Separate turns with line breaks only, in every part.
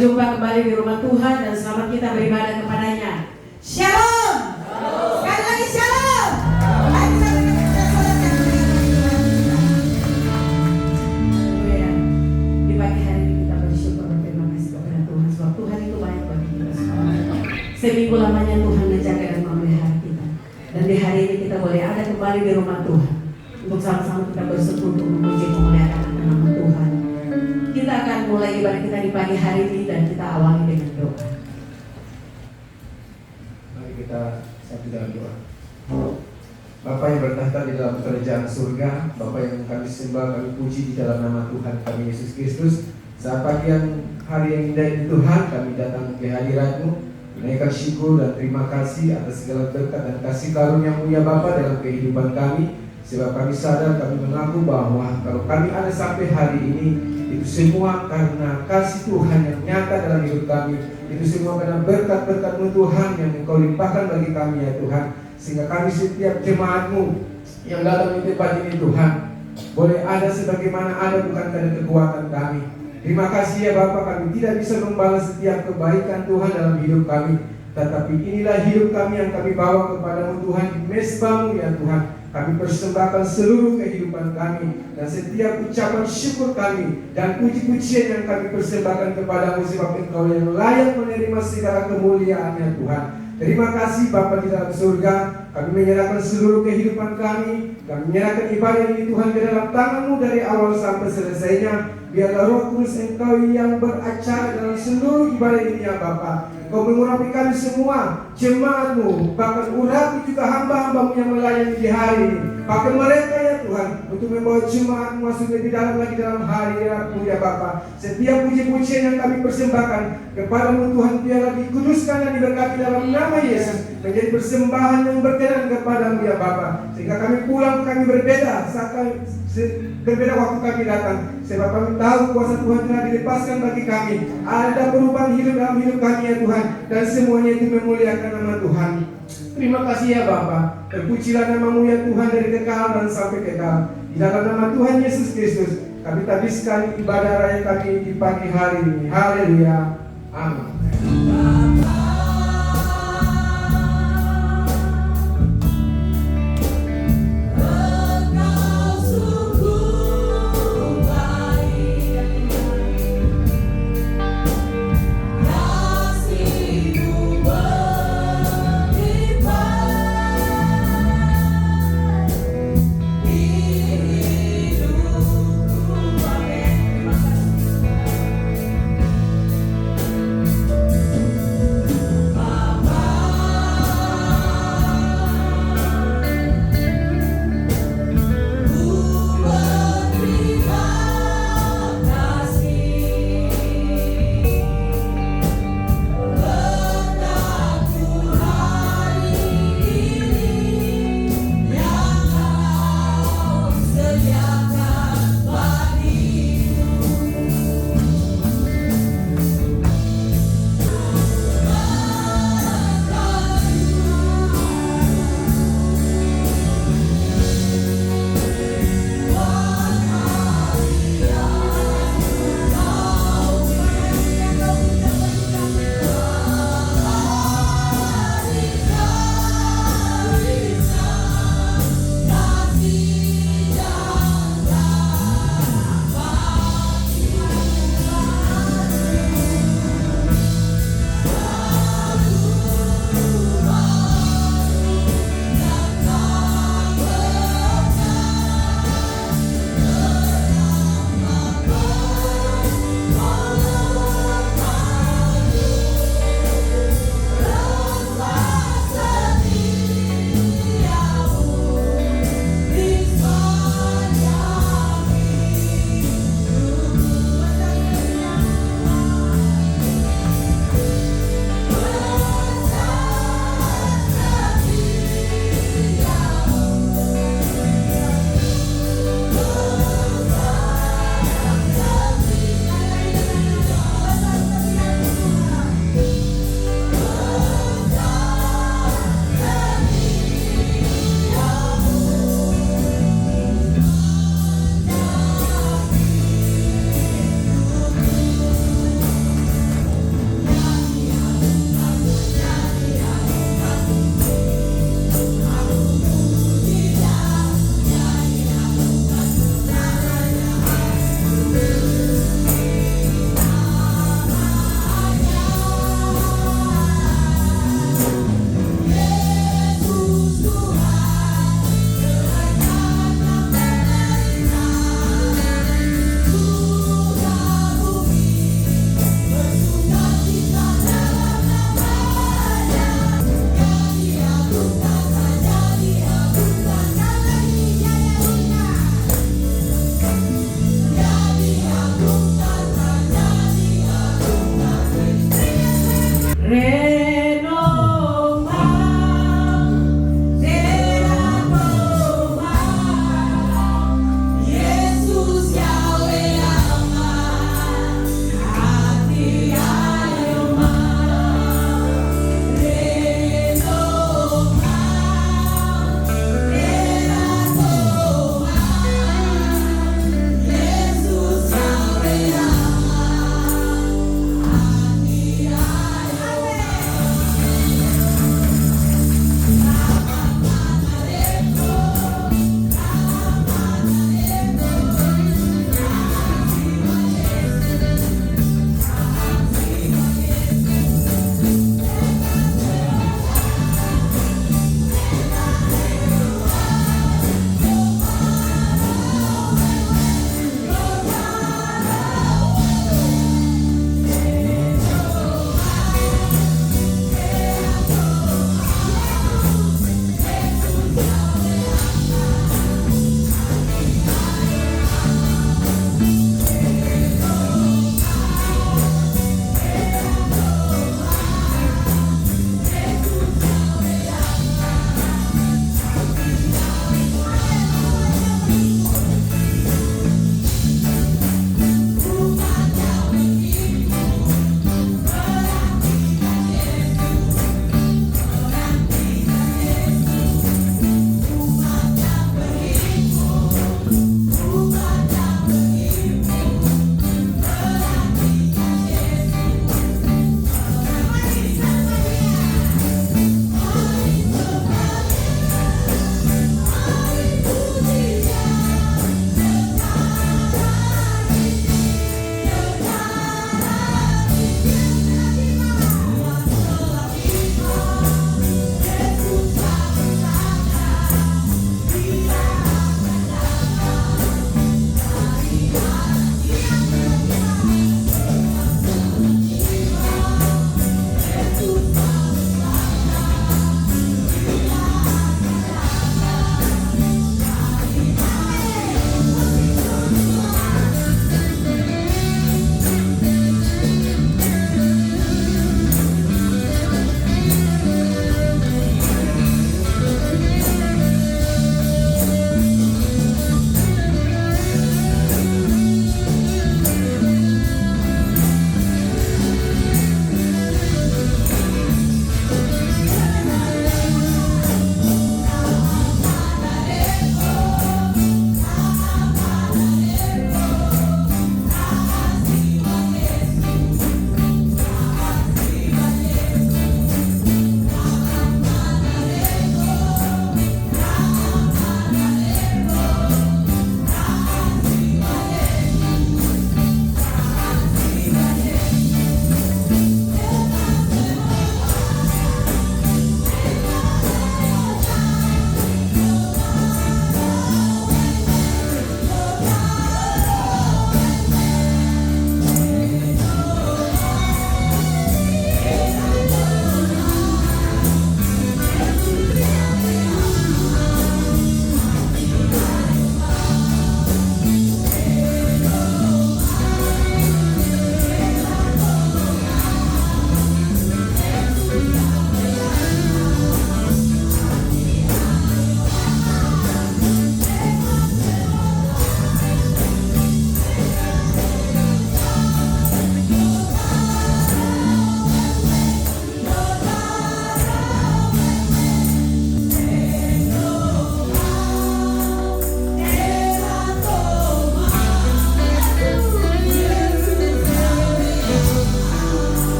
berjumpa kembali di rumah Tuhan dan selamat kita beribadah kepadanya. Shalom. Sekali lagi shalom. Haleluya. Di pagi hari ini kita bersyukur dan terima kasih kepada Tuhan sebab Tuhan itu baik bagi kita semua. Seminggu lamanya Tuhan menjaga dan memelihara kita. Dan di hari ini kita boleh ada kembali di rumah Tuhan untuk sama-sama kita bersekutu memuji memuliakan nama Tuhan. Kita akan mulai ibadah kita di pagi hari ini dan kita awali dengan doa.
Mari kita satu dalam doa. Bapa yang bertahta di dalam kerajaan surga, Bapa yang kami sembah, kami puji di dalam nama Tuhan kami Yesus Kristus. Saat pagi yang hari yang indah ini Tuhan, kami datang ke hadirat-Mu, menaikkan syukur dan terima kasih atas segala berkat dan kasih karunia-Mu ya Bapa dalam kehidupan kami. Sebab kami sadar, kami mengaku bahwa kalau kami ada sampai hari ini, itu semua karena kasih Tuhan yang nyata dalam hidup kami. Itu semua karena berkat-berkat-Mu Tuhan yang Engkau limpahkan bagi kami ya Tuhan. Sehingga kami setiap jemaat-Mu yang datang di tempat ini Tuhan, boleh ada sebagaimana ada bukan karena kekuatan kami. Terima kasih ya Bapa, kami tidak bisa membalas setiap kebaikan Tuhan dalam hidup kami. Tetapi inilah hidup kami yang kami bawa kepada-Mu Tuhan di mezbah-Mu ya Tuhan. Kami persembahkan seluruh kehidupan kami dan setiap ucapan syukur kami dan puji-pujian yang kami persembahkan kepada-Mu sebab Engkau yang layak menerima segala kemuliaan ya Tuhan. Terima kasih Bapa di dalam surga. Kami menyerahkan seluruh kehidupan kami. Kami menyerahkan ibadah ini Tuhan ke dalam tangan-Mu dari awal sampai selesainya. Biarlah Roh Kudus Engkau yang beracara dalam seluruh ibadah ini ya Bapa. Kau mengurapi kami semua, jemaat-Mu, bahkan urapi juga hamba-hamba-Mu yang melayani di hari ini. Pakai mereka ya Tuhan, untuk membawa jemaat masuk lebih dalam lagi dalam hari-Mu ya Bapa. Setiap puji-pujian yang kami persembahkan kepada-Mu Tuhan, biarlah dikuduskan dan diberkati dalam nama Yesus, menjadi persembahan yang berkenan kepada-Mu ya Bapa. Sehingga kami pulang, kami berbeda saat kami berbeda waktu kami datang. Sebab kami tahu kuasa Tuhan telah dilepaskan bagi kami. Ada perubahan hidup dalam hidup kami ya Tuhan, dan semuanya itu memuliakan nama Tuhan. Terima kasih ya Bapa. Terpujilah nama-Mu ya Tuhan dari kekal dan sampai kekal. Di dalam nama Tuhan Yesus Kristus kami habiskan ibadah raya kami di pagi hari ini. Haleluya. Amin.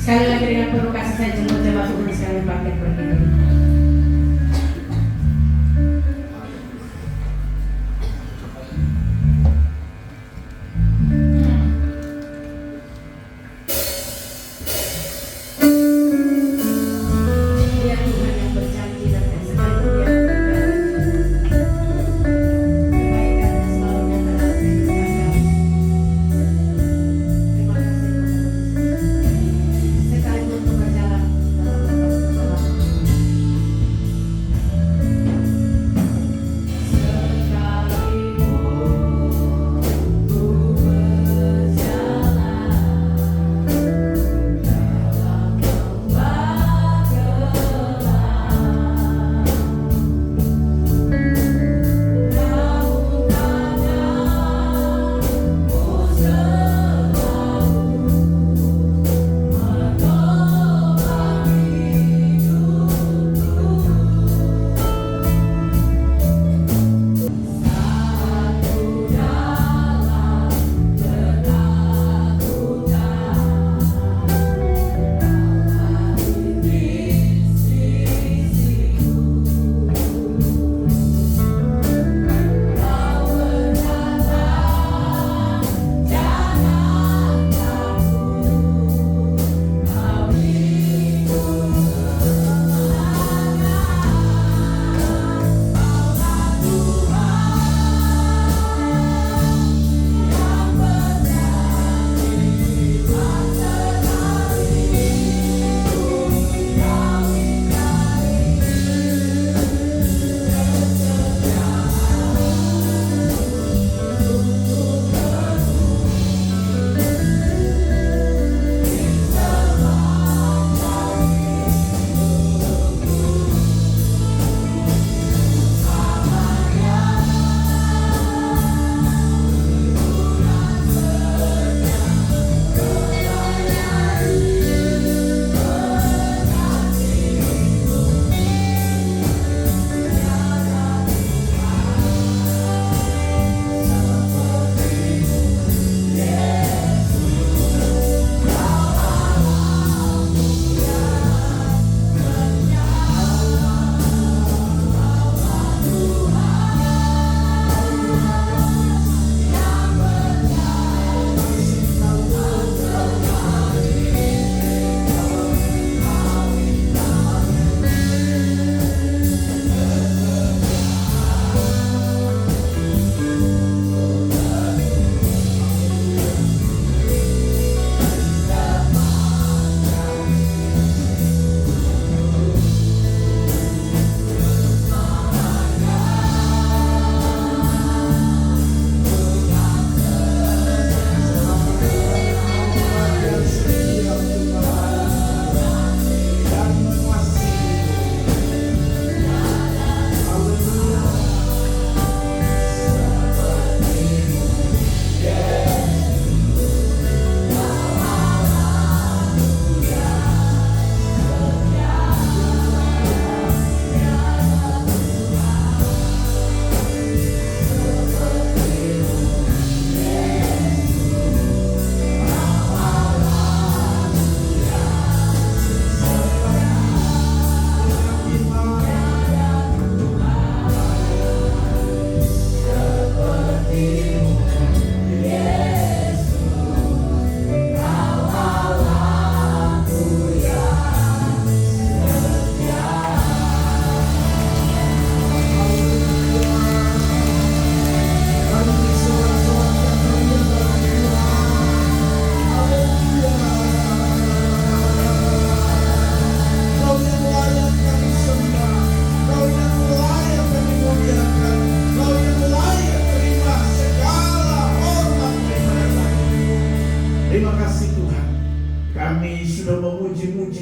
Sekali lagi dengan penuh kasih saya jemaat Tuhan sekalian bangkit berdiri. Dia Tuhan yang berjanji dan sekalipun Dia kebaikan selalu nyata dalam kehidupan kami. Terima kasih Tuhan. Sekalipun ku berjalan dalam lepas kepala.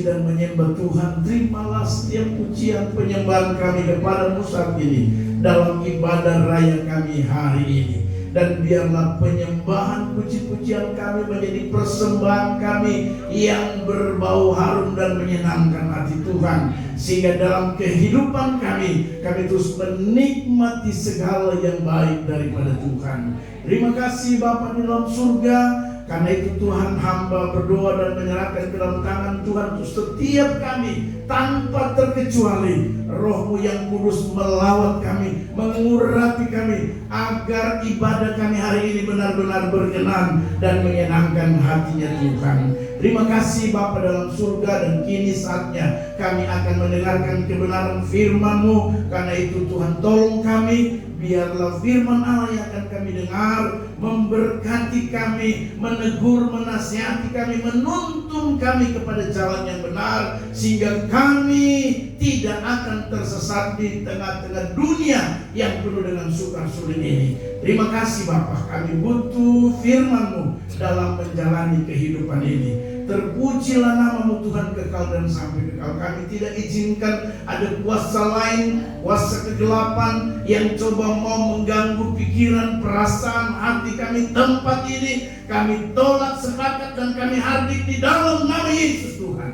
dan menyembah Tuhan. Terimalah setiap pujian penyembahan kami kepadamu saat ini dalam ibadah raya kami hari ini. Dan biarlah penyembahan puji-pujian kami menjadi persembahan kami yang berbau harum dan menyenangkan hati Tuhan. Sehingga dalam kehidupan kami terus menikmati segala yang baik daripada Tuhan. Terima kasih Bapa di dalam surga. Karena itu Tuhan, hamba berdoa dan menyerahkan ke dalam tangan Tuhan untuk setiap kami tanpa terkecuali. Roh-Mu yang kudus melawat kami, mengurapi kami, agar ibadah kami hari ini benar-benar berkenan dan menyenangkan hatinya Tuhan. Terima kasih Bapa dalam surga, dan kini saatnya kami akan mendengarkan kebenaran firman-Mu. Karena itu Tuhan, tolong kami, biarlah firman Allah yang akan kami dengar memberkati kami, menegur, menasihati kami, menuntun kami kepada jalan yang benar, sehingga kami tidak akan tersesat di tengah-tengah dunia yang penuh dengan sukar sulit ini. Terima kasih Bapa, kami butuh firman-Mu dalam menjalani kehidupan ini. Terpujilah nama-Mu Tuhan kekal dan sampai kekal. Kami tidak izinkan ada kuasa lain, kuasa kegelapan yang coba mau mengganggu pikiran, perasaan, hati kami tempat ini. Kami tolak, sepakat, dan kami hadir di dalam nama Yesus Tuhan.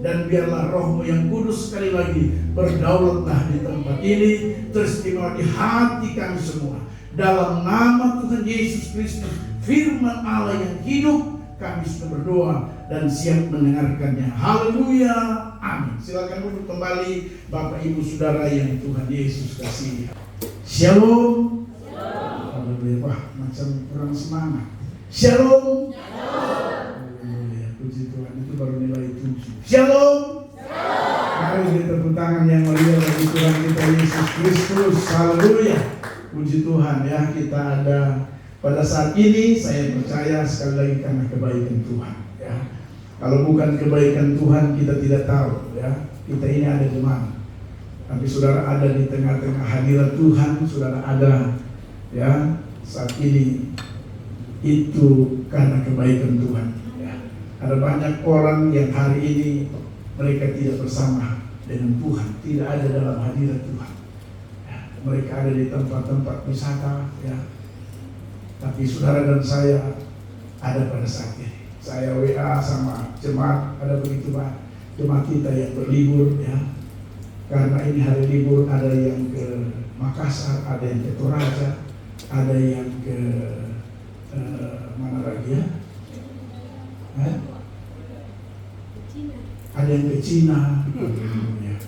Dan biarlah Roh-Mu yang kudus sekali lagi berdaulatlah di tempat ini, teristimewa di hati kami semua. Dalam nama Tuhan Yesus Kristus, firman Allah yang hidup, kami sudah berdoa dan siap mendengarkannya. Haleluya, amin. Silakan duduk kembali Bapak Ibu Saudara yang Tuhan Yesus kasihi. Shalom. Haleluya. Wah, macam kurang semangat. Shalom. Haleluya. Puji Tuhan, itu baru nilai 7. Shalom. Mari kita tepuk tangan yang mulia bagi Tuhan kita Yesus Kristus. Haleluya. Puji Tuhan ya, kita ada pada saat ini, saya percaya sekali lagi karena kebaikan Tuhan ya. Kalau bukan kebaikan Tuhan, kita tidak tahu ya, kita ini ada di mana. Tapi saudara ada di tengah-tengah hadirat Tuhan, saudara ada ya saat ini, itu karena kebaikan Tuhan ya. Ada banyak orang yang hari ini mereka tidak bersama dengan Tuhan, tidak ada dalam hadirat Tuhan ya. Mereka ada di tempat-tempat wisata ya. Tapi saudara dan saya ada pada saat ini. Saya WA sama jemaat, ada begitu banyak jemaat kita yang berlibur ya. Karena ini hari libur, ada yang ke Makassar, ada yang ke Toraja, ada yang ke mana lagi ya? Ada yang ke Cina. Ya.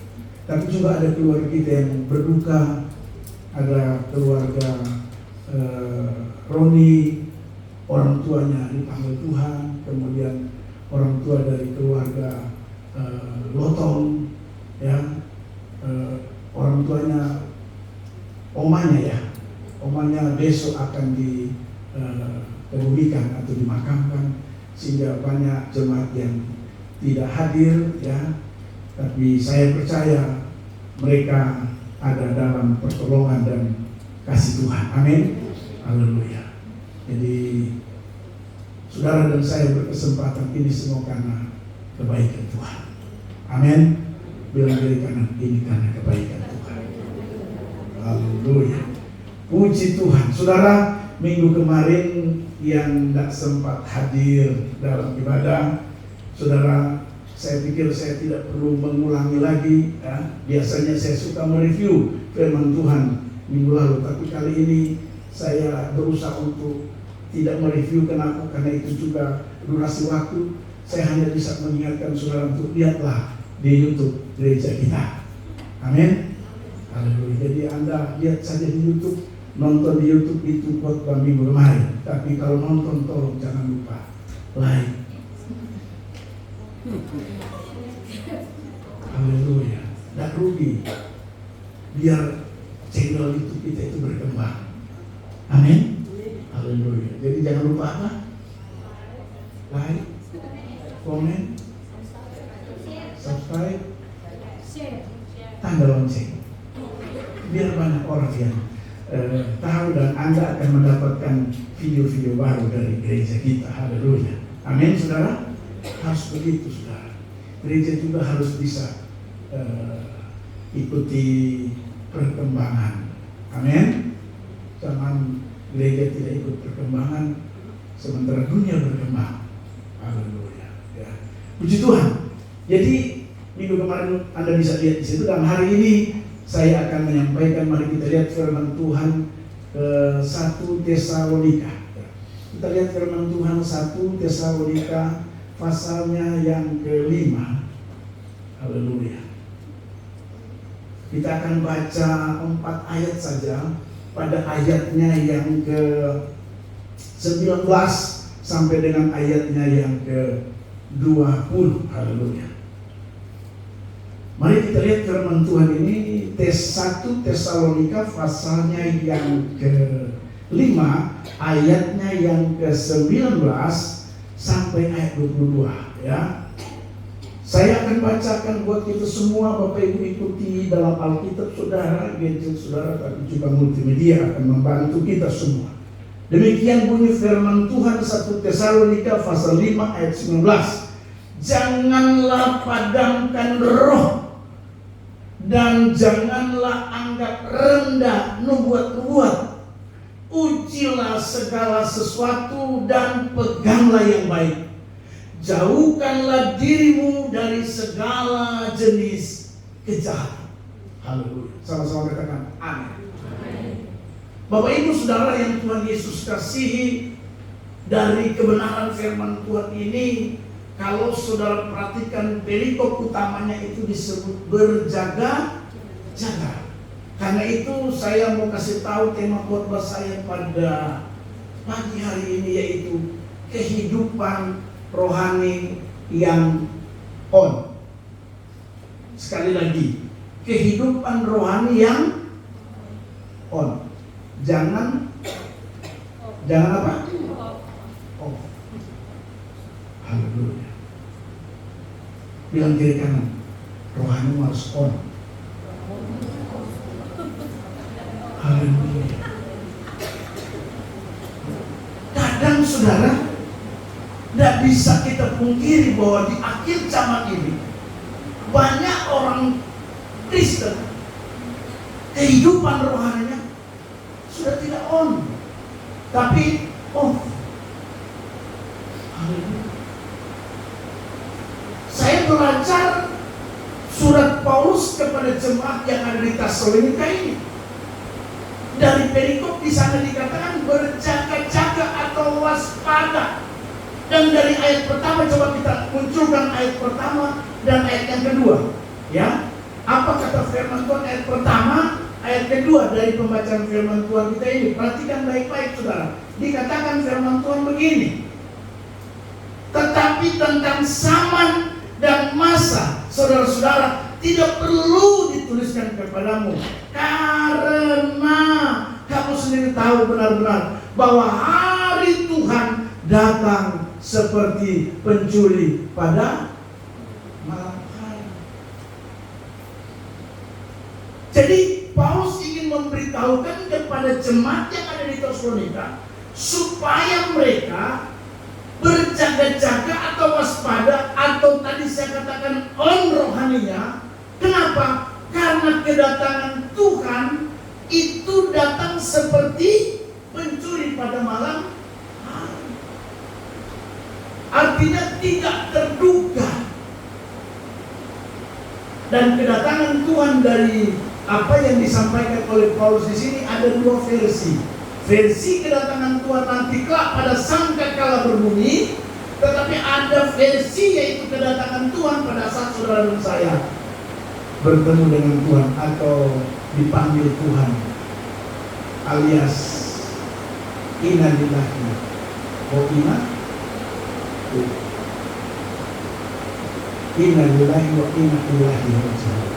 Tapi juga ada keluarga kita yang berduka, ada keluarga Roni, orang tuanya dipanggil Tuhan, kemudian orang tua dari keluarga Lotong, ya, orang tuanya, omanya besok akan dikebumikan atau dimakamkan, sehingga banyak jemaat yang tidak hadir, ya, tapi saya percaya mereka ada dalam pertolongan dan kasih Tuhan, amin. Haleluya. Jadi saudara dan saya berkesempatan ini semua karena kebaikan Tuhan. Amin. Bilang dari kanan, ini karena kebaikan Tuhan. Haleluya. Puji Tuhan. Saudara, minggu kemarin yang tidak sempat hadir dalam ibadah, saudara, saya pikir saya tidak perlu mengulangi lagi ya. Biasanya saya suka mereview firman Tuhan minggu lalu, tapi kali ini saya berusaha untuk tidak mereview. Kenapa? Karena itu juga durasi waktu. Saya hanya bisa mengingatkan saudara untuk lihatlah di YouTube gereja kita. Amin. Haleluya. Jadi Anda lihat saja di YouTube, nonton di YouTube itu khotbah minggu kemarin. Tapi kalau nonton tolong jangan lupa like. Haleluya. Tidak rugi. Biar channel YouTube kita itu berkembang. Amin. Haleluya. Jadi jangan lupa apa? Like, komen, subscribe, tanda lonceng. Biar banyak orang yang tahu dan Anda akan mendapatkan video-video baru dari gereja kita. Haleluya. Amin, saudara. Harus begitu, saudara. Gereja juga harus bisa ikuti perkembangan. Amin. Jangan gereja tidak ikut perkembangan sementara dunia berkembang. Haleluya. Ya. Puji Tuhan. Jadi minggu kemarin Anda bisa lihat di situ, dan hari ini saya akan menyampaikan, mari kita lihat firman Tuhan 1 Tesalonika. Kita lihat firman Tuhan 1 Tesalonika pasalnya yang ke-5. Haleluya. Kita akan baca 4 ayat saja. Pada ayatnya yang ke-19 sampai dengan ayatnya yang ke-20. Haleluya. Mari kita lihat firman Tuhan ini 1 Tesalonika pasalnya yang ke-5 ayatnya yang ke-19 sampai ayat 22 ya. Saya akan bacakan buat kita semua, Bapak Ibu ikuti dalam Alkitab saudara, gadget saudara, tapi juga multimedia akan membantu kita semua. Demikian bunyi firman Tuhan 1 Tesalonika pasal 5 ayat 19. Janganlah padamkan roh dan janganlah anggap rendah nubuat-nubuat. Ujilah segala sesuatu dan peganglah yang baik. Jauhkanlah dirimu dari segala jenis kejahatan. Haleluya. Sama-sama katakan amin. Bapak Ibu Saudara yang Tuhan Yesus kasihi, dari kebenaran firman Tuhan ini, kalau saudara perhatikan perikop utamanya itu disebut berjaga-jaga. Karena itu saya mau kasih tahu tema khotbah saya pada pagi hari ini, yaitu kehidupan rohani yang on. Sekali lagi, kehidupan rohani yang on. Jangan apa? Oh. Haleluya. Bilang kiri kanan, rohani harus on. Haleluya. Kadang saudara, tidak bisa kita pungkiri bahwa di akhir zaman ini banyak orang Kristen kehidupan rohaninya sudah tidak on, tapi off. Haleluya. Saya belajar surat Paulus kepada jemaat yang ada di Tesalonika ini. Dari perikop di sana dikatakan berjaga-jaga atau waspada. Dan dari ayat pertama, coba kita munculkan ayat pertama dan ayat yang kedua. Ya, apa kata firman Tuhan ayat pertama, ayat kedua dari pembacaan firman Tuhan kita ini? Perhatikan baik-baik saudara. Dikatakan firman Tuhan begini. Tetapi tentang zaman dan masa, saudara-saudara, tidak perlu dituliskan kepadamu, karena kamu sendiri tahu benar-benar bahwa hari Tuhan datang seperti pencuri pada malam hari. Jadi Paulus ingin memberitahukan kepada jemaat yang ada di Tesalonika supaya mereka berjaga-jaga atau waspada, atau tadi saya katakan on rohaninya. Kenapa? Karena kedatangan Tuhan itu datang seperti pencuri pada malam hari. Artinya tidak terduga. Dan kedatangan Tuhan dari apa yang disampaikan oleh Paulus di sini ada dua versi. Versi kedatangan Tuhan nanti kelak pada sangkakala berbunyi, tetapi ada versi yaitu kedatangan Tuhan pada saat saudara dan saya bertemu dengan Tuhan atau dipanggil Tuhan, alias inna lillahi wa inna lillahi wa inna ilaihi raji'un.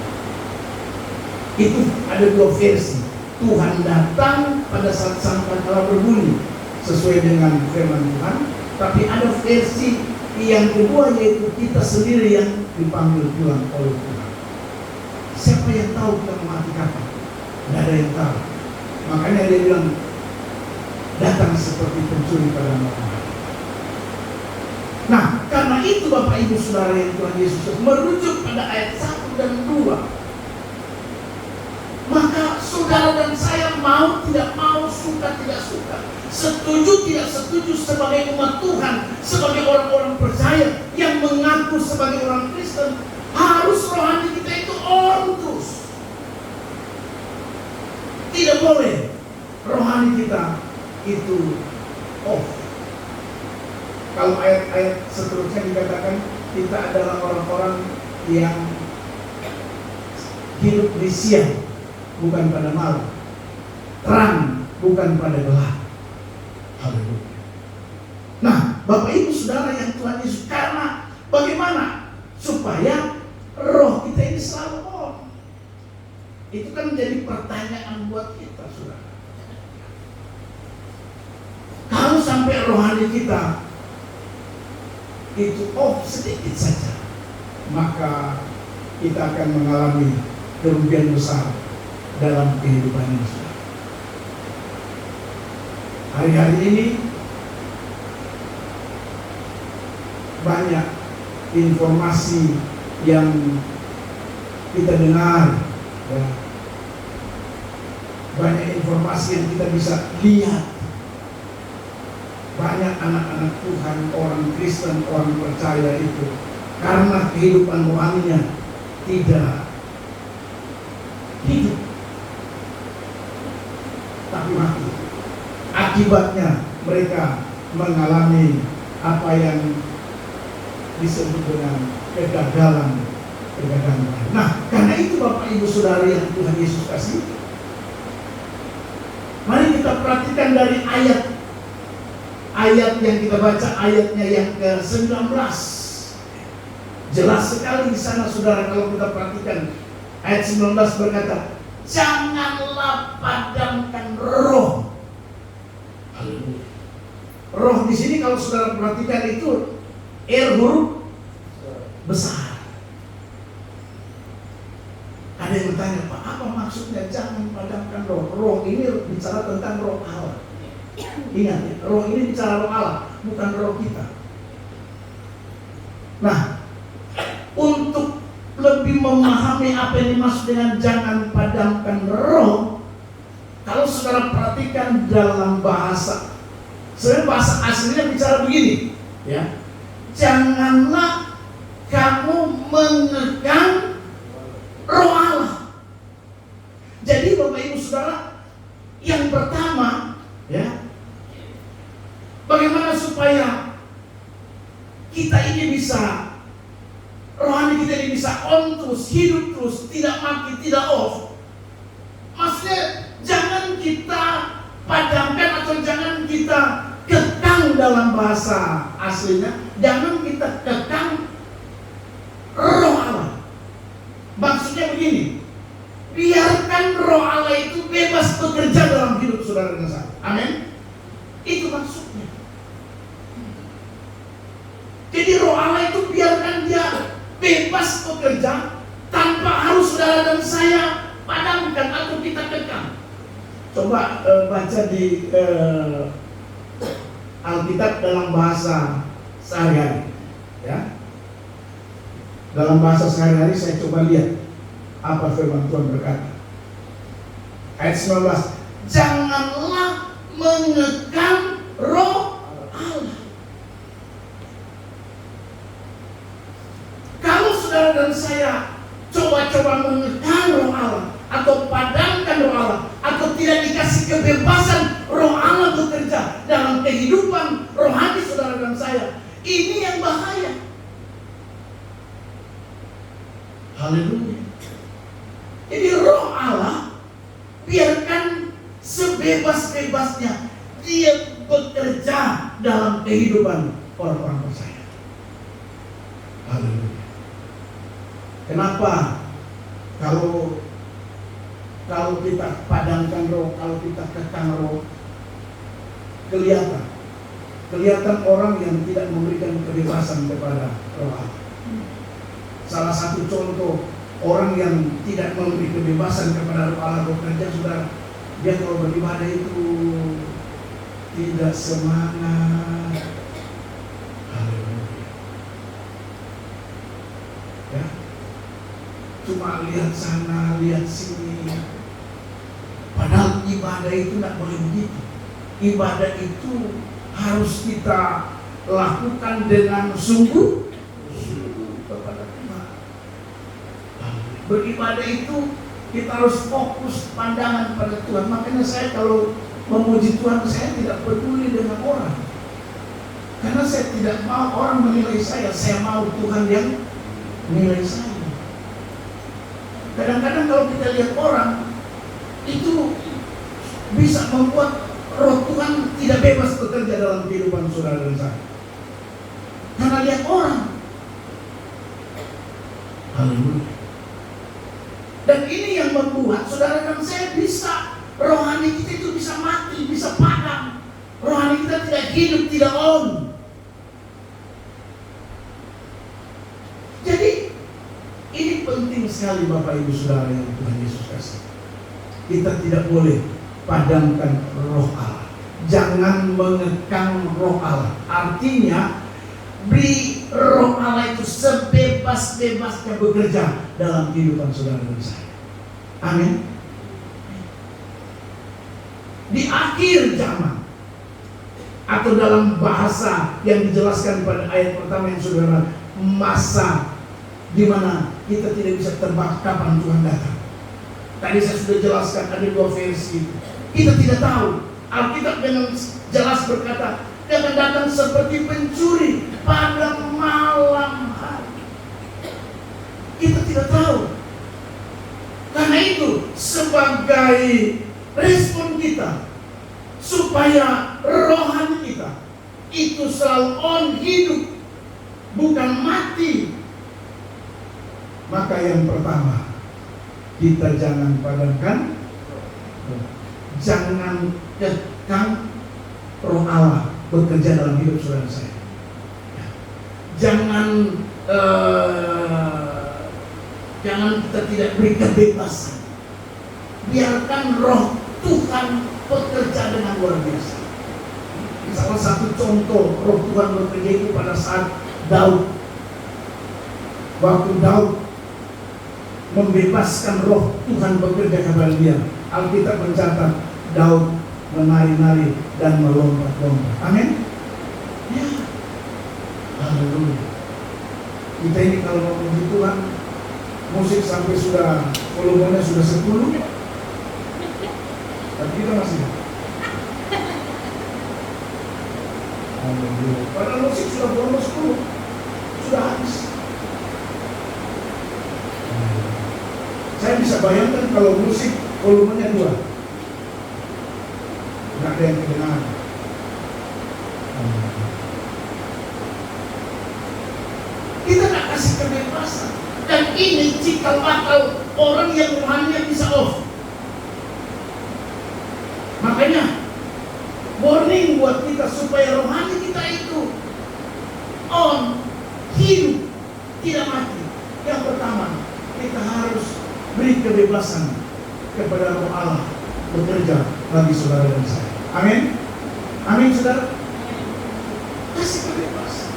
Itu ada dua versi. Tuhan datang pada saat sangkakala berbunyi sesuai dengan firman Tuhan, tapi ada versi yang kedua yaitu kita sendiri yang dipanggil pulang oleh Tuhan. Siapa yang tahu kita mau mati kapan? Tidak ada yang tahu. Makanya dia bilang datang seperti pencuri pada malam hari. Nah, karena itu Bapak Ibu Saudara yang Tuhan Yesus merujuk pada ayat 1 dan 2. Maka saudara dan saya mau tidak mau, suka tidak suka, setuju tidak setuju, sebagai umat Tuhan, sebagai orang-orang percaya yang mengaku sebagai orang Kristen, harus rohani kita itu on terus. Tidak boleh rohani kita itu off. Kalau ayat-ayat seterusnya dikatakan kita adalah orang-orang yang hidup di siang, bukan pada malam, terang, bukan pada gelap. Haleluya. Nah, Bapak Ibu Saudara yang Tuhan Yesus, karena bagaimana supaya roh kita ini selalu on? Itu kan menjadi pertanyaan buat kita, saudara. Kalau sampai rohani kita itu off sedikit saja, maka kita akan mengalami kerugian besar dalam kehidupan ini. Hari-hari ini banyak informasi yang kita dengar, ya. Banyak informasi yang kita bisa lihat. Banyak anak-anak Tuhan, orang Kristen, orang percaya itu karena kehidupan rohaninya tidak hidup, tapi mati. Akibatnya mereka mengalami apa yang disebut dengan kegagalan. Nah, karena itu Bapak Ibu Saudara yang Tuhan Yesus kasih, mari kita perhatikan dari ayat yang kita baca, ayatnya yang ke-19. Jelas sekali di sana, saudara, kalau kita perhatikan. Ayat 19 berkata, janganlah padamkan roh. Haleluya. Roh di sini kalau saudara perhatikan itu huruf besar. Ada yang bertanya, Pak, apa maksudnya jangan padamkan roh? Roh ini bicara tentang roh Allah. Ingat ya, roh ini bicara roh Allah, bukan roh kita. Nah, untuk lebih memahami apa yang dimaksud dengan jangan padamkan roh, kalau saudara perhatikan dalam bahasa, sebenarnya bahasa aslinya bicara begini, ya. Janganlah kamu mengekang roh Allah. Jadi Bapak Ibu Saudara, yang pertama, ya, bagaimana supaya kita ini bisa, rohani kita ini bisa on terus, hidup terus, tidak mati, tidak off. Maksudnya jangan kita padamkan atau jangan kita kekang dalam bahasa aslinya, jangan kita kekang roh Allah. Maksudnya begini, biarkan roh Allah itu bebas bekerja dalam hidup saudara dan saya. Amin. Itu maksudnya. Jadi roh Allah itu biarkan dia bebas bekerja tanpa harus saudara dan saya padamkan atau kita kekang. Coba baca di Alkitab dalam bahasa sehari-hari, ya. Dalam bahasa sehari-hari saya coba lihat apa firman Tuhan berkata. Ayat 19, janganlah mengekang roh Allah. Kalau saudara dan saya coba-coba mengekang roh Allah atau padamkan roh Allah atau tidak dikasih kebebasan roh Allah bekerja dalam kehidupan rohani saudara dan saya, ini yang bahaya. Haleluya. Jadi roh Allah biarkan sebebas-bebasnya dia bekerja dalam kehidupan orang-orang percaya. Haleluya. Kenapa? Kalau kita padamkan roh, kalau kita kekang roh, kelihatan orang yang tidak memberikan kebebasan kepada roh Allah. Salah satu contoh orang yang tidak memberi kebebasan kepada roh Allah bekerja, saudara, dia kalau beribadah itu tidak semangat. Haleluya. Ya, cuma lihat sana, lihat sini. Padahal ibadah itu tidak boleh begitu. Ibadah itu harus kita lakukan dengan sungguh kepada Tuhan. Beribadah itu kita harus fokus pandangan pada Tuhan. Makanya saya kalau memuji Tuhan, saya tidak peduli dengan orang. Karena saya tidak mau orang menilai saya mau Tuhan yang menilai saya. Kadang-kadang kalau kita lihat orang, itu bisa membuat roh Tuhan tidak bebas bekerja dalam kehidupan saudara dan saya. Karena lihat orang. Haleluya. Dan ini yang membuat saudara dan saya bisa, rohani kita itu bisa mati, bisa padam. Rohani kita tidak hidup, tidak on. Jadi ini penting sekali Bapak Ibu Saudara yang Tuhan Yesus kasih. Kita tidak boleh padamkan roh Allah. Jangan mengekang roh Allah. Artinya beri roh Allah itu sebebas-bebasnya bekerja dalam kehidupan saudara dan saya. Amin. Di akhir zaman, atau dalam bahasa yang dijelaskan pada ayat pertama yang saudara, masa di mana kita tidak bisa tebak kapan Tuhan datang. Tadi saya sudah jelaskan ada dua versi. Kita tidak tahu. Alkitab dengan jelas berkata, dia akan datang seperti pencuri pada malam hari. Kita tidak tahu. Karena itu sebagai respon kita supaya rohani kita itu selalu on, hidup, bukan mati. Maka yang pertama, kita jangan padamkan, jangan kekang roh Allah bekerja dalam hidup saudara saya. Jangan kita tidak beri kebebasan. Biarkan roh Tuhan bekerja dengan luar biasa. Salah satu contoh roh Tuhan bekerja itu pada saat Daud. Waktu Daud membebaskan roh Tuhan bekerja kepada dia, Alkitab mencatat Daud menari-nari dan melompat-lompat. Amin. Ya. Haleluya. Kita ini kalau memuji Tuhan, musik sampai sudah volumenya sudah 10, tapi kita masih. Haleluya. Padahal musik sudah volume 10, sudah habis. Saya bisa bayangkan kalau musik volumenya 2, nggak ada yang kedengaran. Kita nggak kasih kebebasan. Dan ini cikal bakal orang yang rohaninya bisa off. Makanya warning buat kita supaya rohani kita itu on, hidup, tidak mati. Yang pertama, kita harus beri kebebasan kepada roh Allah bekerja bagi saudara dan saya. Amin. Amin saudara. Kasih kebebasan.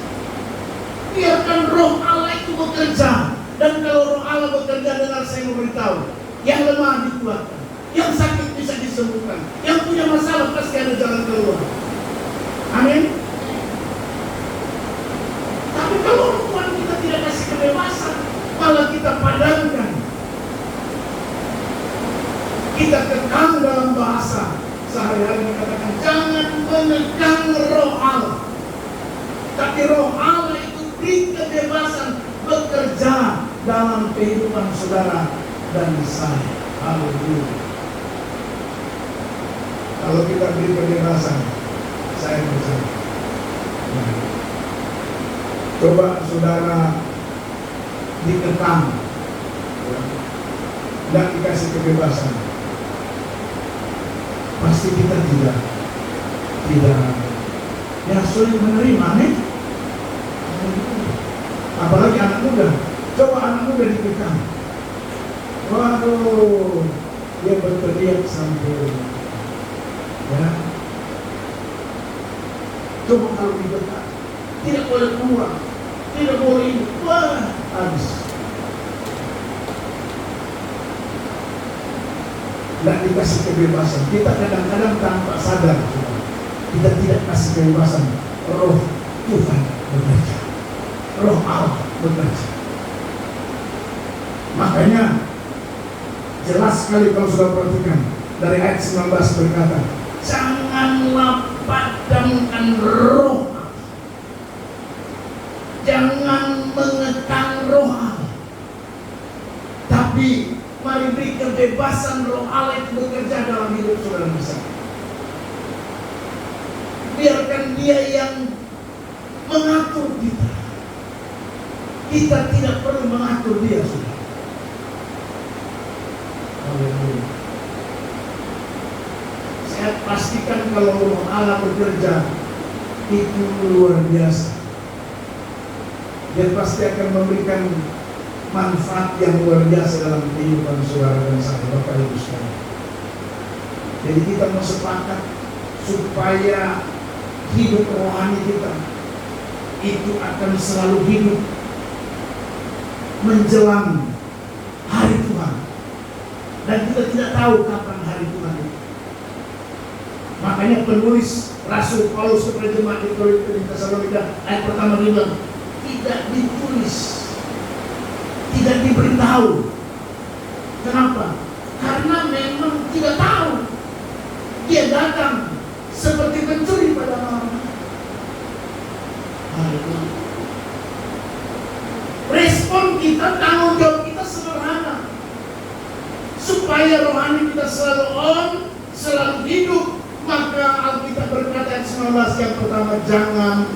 Biarkan roh Allah itu bekerja. Dan kalau roh Allah bekerja, dengar saya memberitahu, yang lemah dikuatkan, yang sakit bisa disembuhkan, yang punya masalah pasti ada jalan keluar. Amin. Tapi kalau Tuhan kita tidak kasih kebebasan, malah kita padamkan, kita kekang dalam bahasa sehari-hari dikatakan jangan menekan roh Allah. Tapi roh Allah itu beri kebebasan bekerja dalam kehidupan saudara dan saya. Haleluya. Kalau kita beri kebebasan, saya percaya. Coba saudara dikekang, dan dikasih kebebasan, pasti kita tidak ya sulit menerima, nih. Apalagi anak muda. Coba anak muda dikekang, waduh, dia berteriak sampai ya. Coba kalau dikekang, tidak boleh keluar, tidak boleh ini, wah, habis. Tidak dikasih kebebasan. Kita kadang-kadang tanpa sadar, kita tidak kasih kebebasan. Roh Tuhan bekerja, roh Allah bekerja. Makanya jelas sekali kalau sudah perhatikan dari ayat 19 berkata, janganlah padamkan roh. jangan mengekang roh Allah, tapi mari beri kebebasan roh Allah itu bekerja dalam hidup saudara bersama. Biarkan Dia yang mengatur kita. Kita tidak perlu mengatur Dia, saudara. Haleluya. Saya pastikan kalau roh Allah bekerja itu luar biasa. Dia pasti akan memberikan manfaat yang luar biasa dalam kehidupan saudara dan saya, Bapak Ibu sekalian. Jadi kita mau sepakat supaya hidup rohani kita itu akan selalu hidup menjelang hari Tuhan. Dan kita tidak tahu kapan hari Tuhan itu. Makanya penulis Rasul Paulus kepada jemaat di Tesalonika ayat pertama dia bilang, tidak ditulis, tidak diberitahu. Kenapa? Karena memang tidak tahu. Dia datang seperti pencuri pada malam. Respon kita, tanggung jawab kita sederhana, supaya rohani kita selalu on, selalu hidup. Maka Alkitab berkata ayat 19 yang pertama, jangan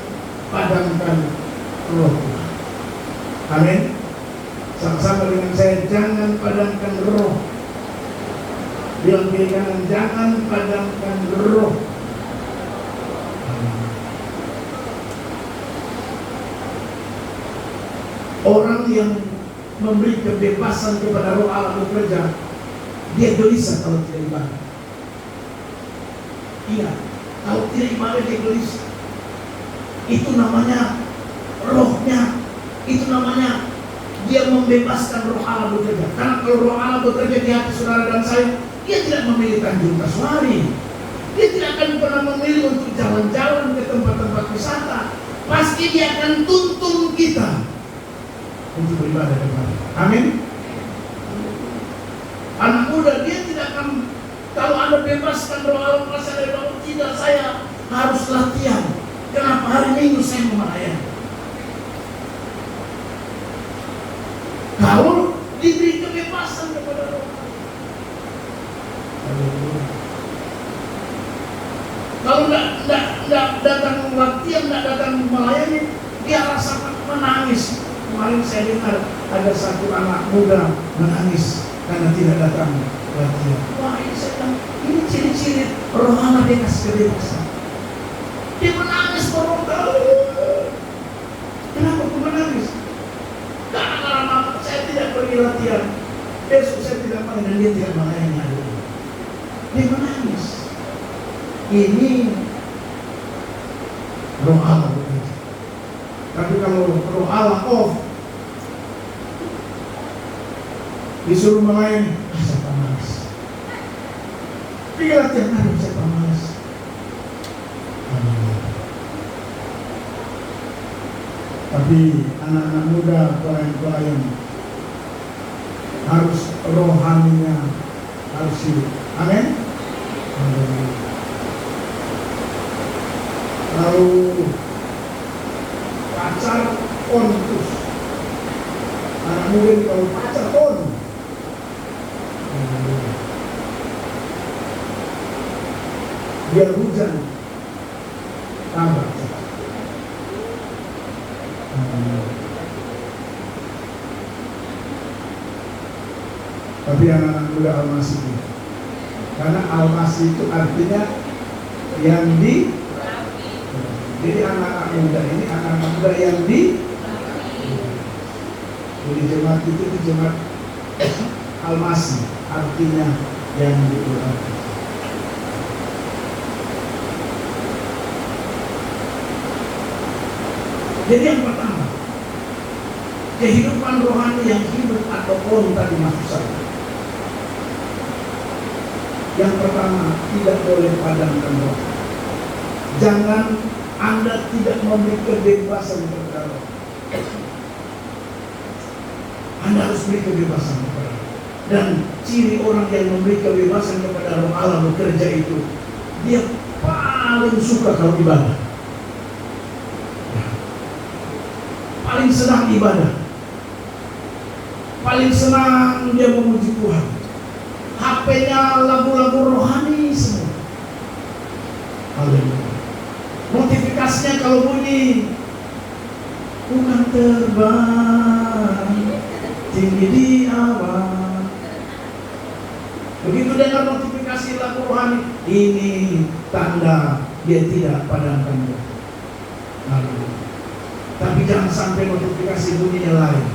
padamkan roh. Amin. Sama-sama dengan saya, jangan padamkan roh. Bilang kiri kanan, jangan padamkan roh. Orang yang memberi kebebasan kepada roh Allah bekerja, dia gelisah kalau tidak ibadah. Iya, kalau tidak ibadah dia gelisah. Itu namanya rohnya, itu namanya dia membebaskan roh Allah bekerja. Karena kalau roh Allah bekerja di hati saudara dan saya, dia tidak memilih Tanjung Kasuari. Dia tidak akan pernah memilih untuk jalan-jalan ke tempat-tempat wisata. Pasti dia akan tuntun kita untuk beribadah kepada. Amin. Anak muda dia tidak akan, kalau Anda bebaskan roh Allah merasa dari bawah, tidak, saya harus latihan. Kenapa hari Minggu saya mau melayani? Kalau diberi kebebasan kepada roh Allah. Kalau tidak datang latihan, tidak datang melayani, dia rasakan menangis. Kemarin saya dengar ada satu anak muda menangis karena tidak datang latihan. Wah, ini saya bilang, ini ciri-ciri roh Allah dia kasih kebebasan. Dia menangis meronta. Kenapa aku menangis? Karena saya tidak pergi latihan. Besok saya tidak main dan dia tidak melayani hari ini. Dia menangis. Ini roh Allah bekerja. Tapi kalau roh Allah off, disuruh melayani, saya pemalas. Pergi latihan, aduh saya pemalas. Tapi anak-anak muda, pelayan-pelayan, harus rohaninya harus hidup. Amin. Lalu pacar on terus. Anak muda kalau pacar on. Biar hujan tambah. Tapi anak-anak muda almasi itu, karena almasi itu artinya yang di. Jadi anak-anak muda ini anak-anak muda yang di. Jadi jemaat itu jemaat almasi, artinya yang diurapi. Jadi yang pertama, kehidupan rohani yang hidup atau on tadi maksud saya. Yang pertama, tidak boleh padamkan roh. Jangan Anda tidak memberi kebebasan kepada roh. Anda harus beri kebebasan kepada roh. Dan ciri orang yang memberi kebebasan kepada roh Allah bekerja itu, dia paling suka kalau ibadah. paling senang ibadah, paling senang dia memuji Tuhan. HP-nya lagu-lagu rohani semua. Haleluya. Notifikasinya kalau bunyi, bukan terbang tinggi di awan. Begitu dengar notifikasi lagu rohani, ini tanda dia tidak padamkan doa. Tapi jangan sampai notifikasi bunyinya lain.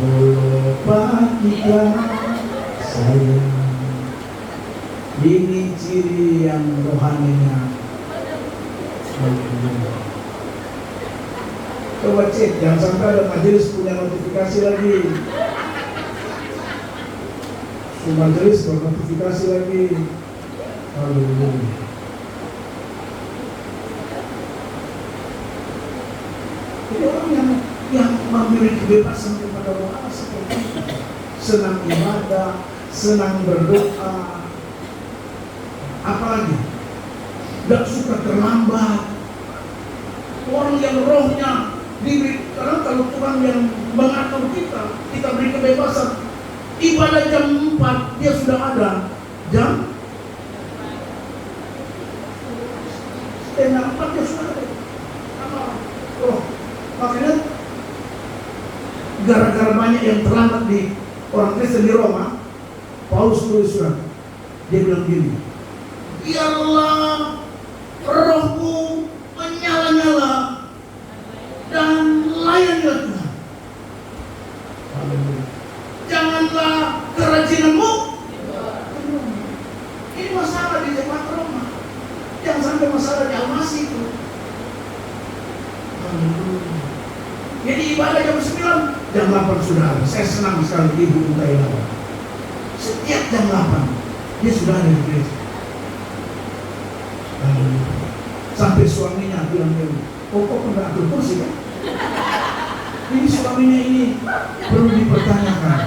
Lupa kita sayang. Ini ciri yang rohaninya. Coba cek, jangan sampai ada majelis punya notifikasi lagi. Majelis bernotifikasi lagi. Haleluya. Jadi orang yang memiliki kebebasan kepada Allah seperti itu, senang ibadah, senang berdoa, apalagi tidak suka terlambat. Orang yang rohnya diberi, karena kalau Tuhan yang mengatur kita beri kebebasan. Ibadah jam 4 dia sudah ada jam setengah 4 dia sudah ada. Oh, makanya gara-gara banyak yang terlambat di orang Kristen di Roma, Paulus tulis surat. Dia bilang gini, biarlah rohmu menyala-nyala dan layanilah Tuhan. Haleluya. Janganlah kerajinanmu. Ini masalah di jemaat Roma. Jangan sampai masalah di Almasih itu. Jadi ibadah jam 9, jam 8 sudah ada. Saya senang sekali Ibu Utaila. Setiap jam 8 dia sudah ada di gereja. Sampai suaminya bilang, kok pernah atur kursi kan? Ini suaminya ini perlu dipertanyakan.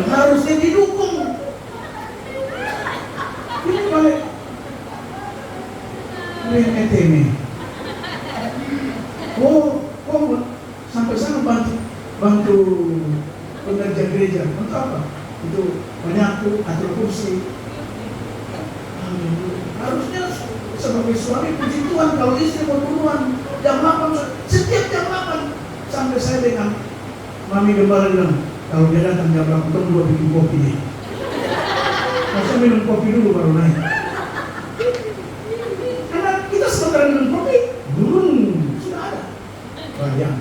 Harusnya didukung. Ini balik remeh-temeh. Sampai sana bantu pengerja gereja. Untuk apa? Itu menyapu, atur kursi. Harusnya sebagai suami puji Tuhan kalau istri mau duluan jam 8, setiap jam 8. Sampai saya dengan Mami Gembala bilang, kalau dia datang jam 8 kita dua bikin kopi deh. Masa minum kopi dulu baru naik. Karena kita sebentar minum kopi, sudah ada. Bayang.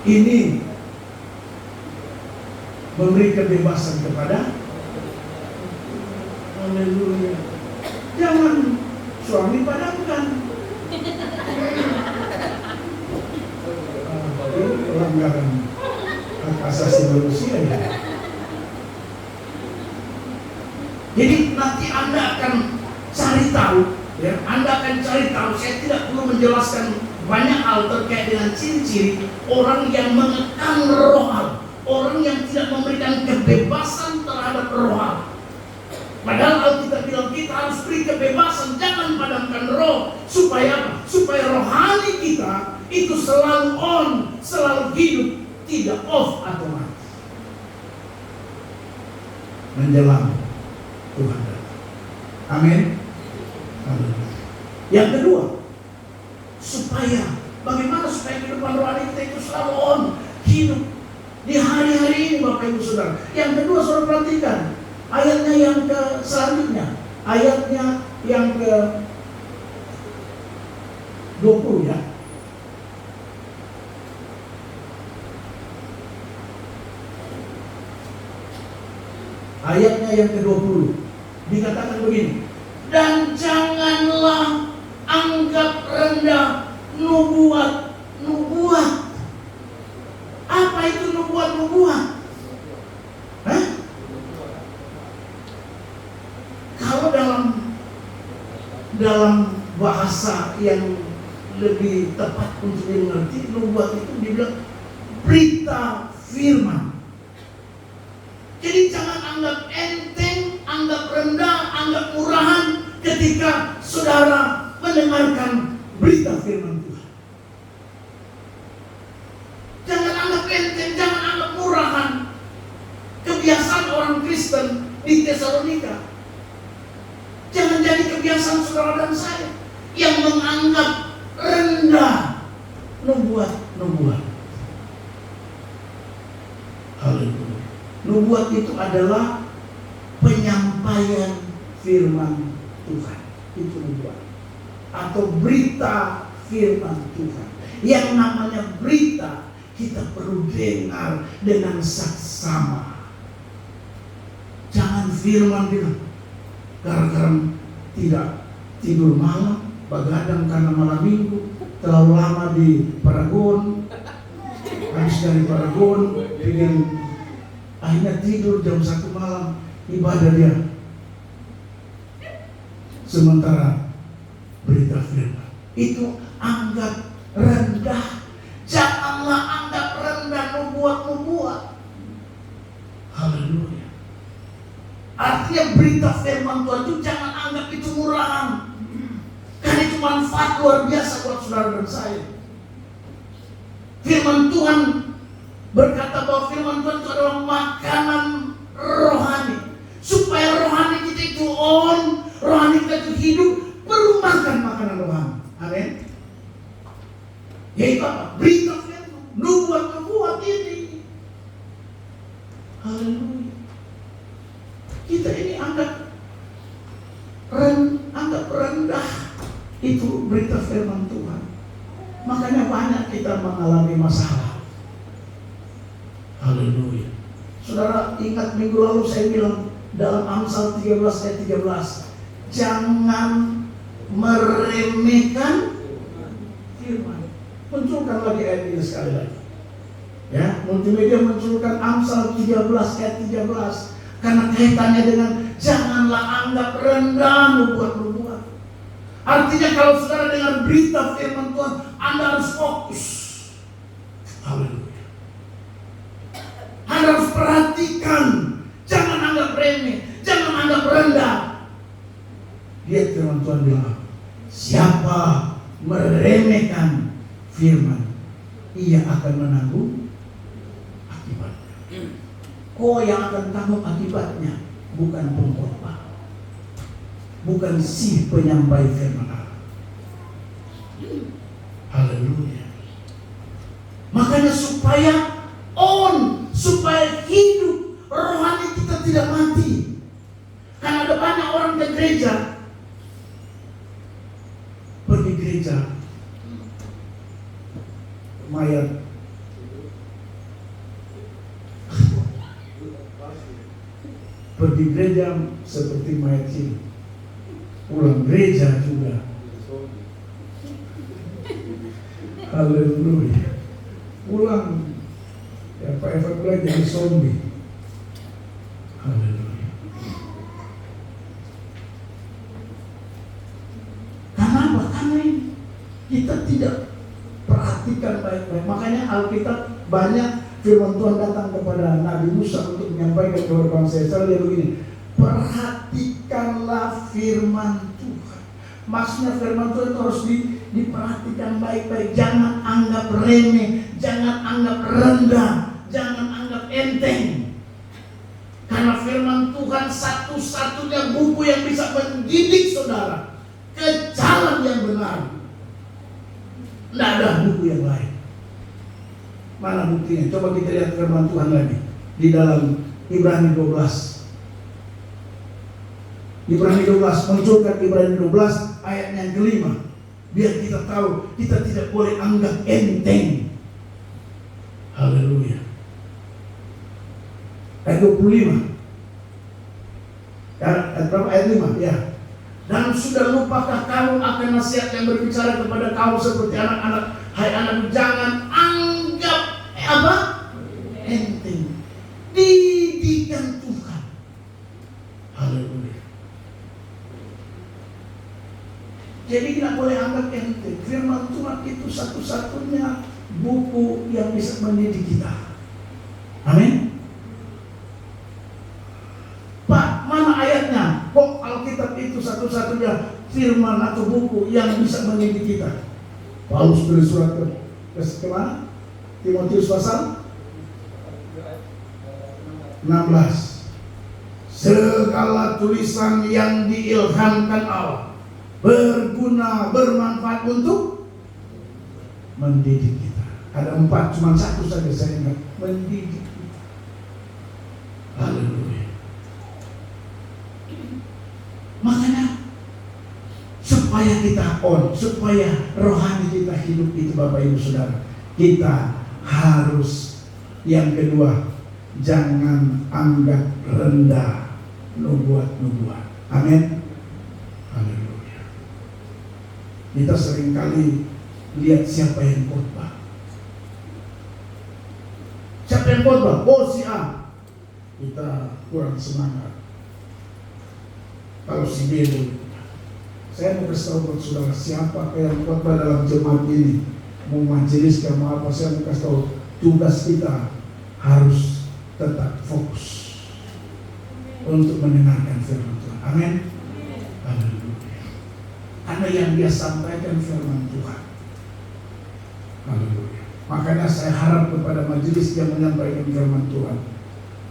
Ini memberi kebebasan kepada. Haleluya. Jangan suami padamkan. Pelanggaran hak asasi manusia ya. Jadi nanti Anda akan cari tahu, ya. Anda akan cari tahu. Saya tidak perlu menjelaskan banyak hal terkait dengan ciri-ciri orang yang mengekang roh Allah, orang yang tidak memberikan kebebasan terhadap roh Allah. Padahal Alkitab bilang kita harus beri kebebasan, jangan padamkan roh. Supaya apa? Supaya rohani kita itu selalu on, selalu hidup, tidak off atau mati. Menjelang Tuhan datang. Amin. Yang kedua, bagaimana supaya kehidupan rohani kita itu selalu on, hidup di hari-hari ini, Bapak Ibu Saudara. Yang kedua, saudara perhatikan ayatnya yang ke selanjutnya, ayatnya yang ke 20 ya. Ayatnya yang ke-20 dikatakan begini, dan janganlah anggap rendah nubuat. Apa itu nubuat? Kalau dalam bahasa yang lebih tepat untuk dimengerti, nubuat itu dibilang berita firman. Jadi jangan anggap enteng, anggap rendah, anggap murahan ketika saudara mendengarkan berita firman Tuhan. Kristen di Tesalonika. Jangan jadi kebiasaan saudara dan saya yang menganggap rendah nubuat. Haleluya. Nubuat itu adalah penyampaian firman Tuhan. Itu nubuat. Atau berita firman Tuhan. Yang namanya berita kita perlu dengar dengan saksama. Jangan firman bilang gara-gara tidak tidur malam, begadang karena malam minggu, terlalu lama di Paragon, habis dari Paragon, akhirnya tidur jam 1 malam, ibadah dia. Sementara berita firman itu anggap rendah. Janganlah anggap rendah nubuat-nubuat. Haleluya. Artinya berita firman Tuhan itu jangan anggap itu murahan. Karena itu manfaat luar biasa buat saudara dan saya. Firman Tuhan berkata bahwa firman Tuhan itu adalah makanan rohani. Supaya rohani kita itu rohani kita itu hidup, perlu makan makanan rohani. Amin. Yaitu apa? Berita firman, nubuat-nubuat ini. Haleluya. Kita ini anggap rendah itu berita firman Tuhan. Makanya banyak kita mengalami masalah. Haleluya. Saudara ingat minggu lalu saya bilang dalam Amsal 13 ayat 13, jangan meremehkan firman. Munculkan lagi ayat ini sekali lagi. Ya, multimedia munculkan Amsal 13 ayat 13 karena kaitannya dengan janganlah anggap rendah nubuat-nubuat. Artinya kalau saudara dengar berita firman Tuhan, Anda harus fokus. Haleluya. Anda harus perhatikan, jangan anggap remeh, jangan anggap rendah. Lihat firman Tuhan bilang, siapa meremehkan firman, ia akan menanggung akibatnya. Kau yang akan tanggung akibatnya, bukan pengkhotbah, bukan si penyampai firman Allah. Haleluya. Makanya supaya hidup rohani kita tidak mati. Karena ada banyak orang ke gereja, pergi gereja, mayat, pergi gereja seperti mayat cilik, pulang gereja juga. Haleluya. Pulang ya Pak Eva pulang jadi zombie. Haleluya. Kenapa? Karena kita tidak perhatikan baik-baik. Makanya Alkitab banyak firman Tuhan datang kepada Nabi Musa untuk menyampaikan kepada bangsa Israel dia begini, perhatikanlah firman Tuhan. Maksudnya firman Tuhan itu harus diperhatikan baik-baik. Jangan anggap remeh, jangan anggap rendah, jangan anggap enteng. Karena firman Tuhan satu-satunya buku yang bisa mendidik saudara ke jalan yang benar. Tidak ada buku yang lain. Mana buktinya? Coba kita lihat firman Tuhan lagi di dalam Ibrani 12. Ibrani 12, munculkan Ibrani 12 ayat yang kelima. Biar kita tahu kita tidak boleh anggap enteng. Haleluya. Ayat 25. Ayat berapa? Ayat 5 ya. Dan sudah lupakah kamu akan nasihat yang berbicara kepada kamu seperti anak-anak? Hai anak, jangan anggap apa? Enteng. Didikan Tuhan. Haleluya. Jadi tidak boleh anggap enteng. Firman Tuhan itu satu-satunya buku yang bisa mendidik kita. Amin. Pak, mana ayatnya? Kok Alkitab itu satu-satunya firman atau buku yang bisa mendidik kita? Paulus tulis surat ke mana? Timotius pasal 16. segala tulisan yang diilhamkan Allah berguna, bermanfaat untuk mendidik kita. Ada 4, cuma 1 saja saya ingat, mendidik kita. Haleluya. Makanya supaya kita supaya rohani kita hidup itu, Bapak Ibu Saudara, kita harus yang kedua, jangan anggap rendah nubuat-nubuat. Amin. Haleluya. Kita seringkali lihat siapa yang khotbah. Siapa yang khotbah? Oh, si A. Kita kurang semangat. Kalau si B dulu. Saya mau kasih tahu buat saudara, siapa yang khotbah dalam jemaat ini, mau majelis mau apa, saya mau kasih tahu, tugas kita harus tetap fokus untuk mendengarkan firman Tuhan. Amin. Haleluya. Karena yang dia sampaikan firman Tuhan. Haleluya. Makanya saya harap kepada majelis yang menyampaikan firman Tuhan,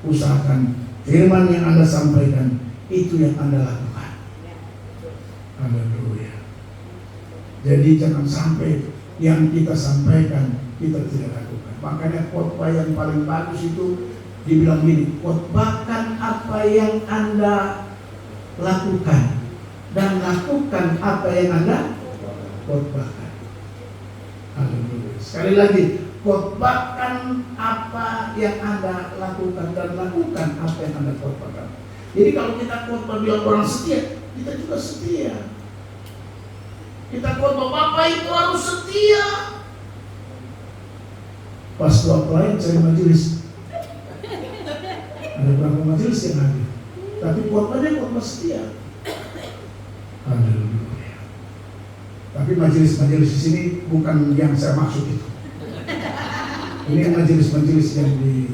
usahakan firman yang Anda sampaikan itu yang Anda lakukan. Haleluya. Jadi jangan sampai yang kita sampaikan kita tidak lakukan. Makanya khotbah yang paling bagus itu dibilang gini, khotbahkan apa yang Anda lakukan dan lakukan apa yang Anda khotbahkan. Haleluya. Sekali lagi, khotbahkan apa yang Anda lakukan dan lakukan apa yang Anda khotbahkan. Jadi kalau kita khotbah bilang orang setia, kita juga setia. Kita khotbah Bapak itu harus setia. Pas waktu lain cari majelis, ada berapa majelis yang hadir, tapi khotbahnya khotbah setia. Haleluya. Tapi majelis-majelis di sini bukan yang saya maksud itu. Ini majelis-majelis yang di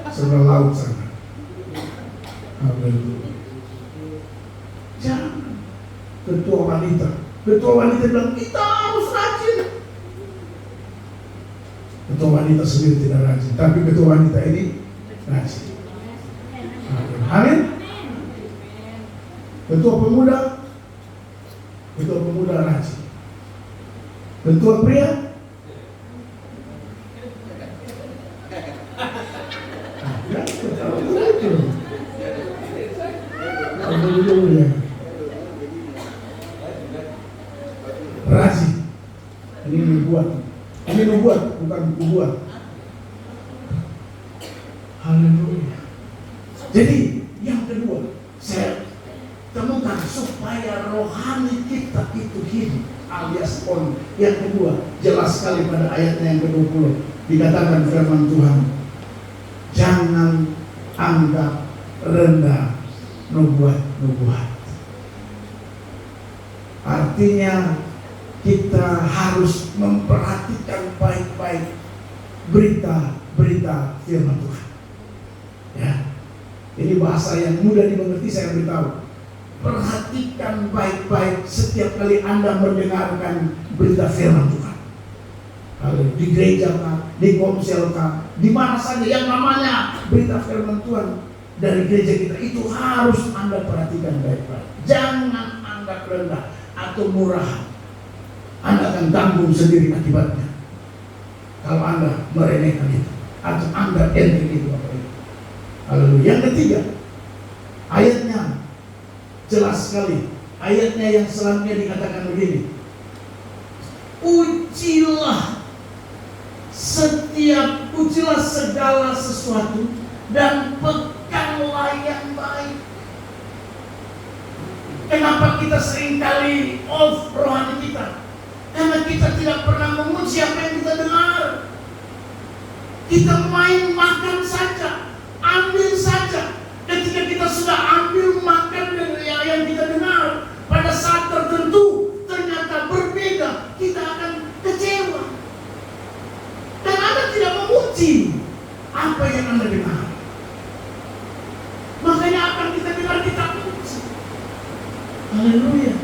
sebelah laut sana. Haleluya. Jangan. Ketua wanita bilang kita harus rajin. Ketua wanita sendiri tidak rajin, tapi ketua wanita ini rajin. Amin. Ketua pemuda rajin. Ketua pria rajin. Ini nubuat bukan nubuat. Haleluya. Jadi yang kedua, saya temukan supaya rohani kita itu hidup alias on. Yang kedua, jelas sekali pada ayatnya yang ke-20 dikatakan firman Tuhan, jangan anggap rendah nubuat-nubuat. Artinya kita harus memperhatikan baik-baik berita-berita firman Tuhan. Ya, ini bahasa yang mudah dimengerti, saya beritahu. Perhatikan baik-baik setiap kali Anda mendengarkan berita firman Tuhan. Kalau di gereja kah, di komsel kah, di mana saja yang namanya berita firman Tuhan dari gereja kita, itu harus Anda perhatikan baik-baik. Jangan anggap rendah atau murah. Anda akan tanggung sendiri akibatnya kalau Anda meremehkan itu atau Anda enteng itu, Bapak Ibu. Lalu yang ketiga, ayatnya jelas sekali. Ayatnya yang selanjutnya dikatakan begini, ujilah segala sesuatu dan peganglah yang baik. Kenapa kita seringkali off rohani kita? Karena kita tidak pernah memuji apa yang kita dengar. Kita main makan saja, ambil saja. Ketika kita sudah ambil makan dari yang kita dengar, pada saat tertentu ternyata berbeda, kita akan kecewa. Dan Anda tidak memuji apa yang Anda dengar. Makanya apa yang kita dengar kita puji. Haleluya.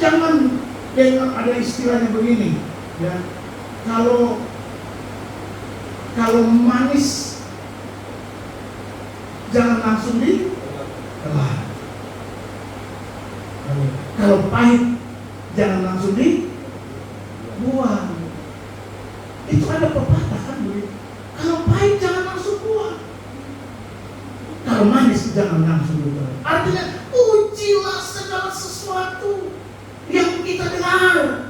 Jangan dengar ada istilahnya begini, ya. Kalau manis jangan langsung ditelan. Kalau pahit jangan langsung dibuang. Itu ada pepatah kan begitu. Kalau pahit jangan langsung buang. Kalau manis jangan langsung dibuang. Artinya ujilah segala sesuatu yang kita dengar.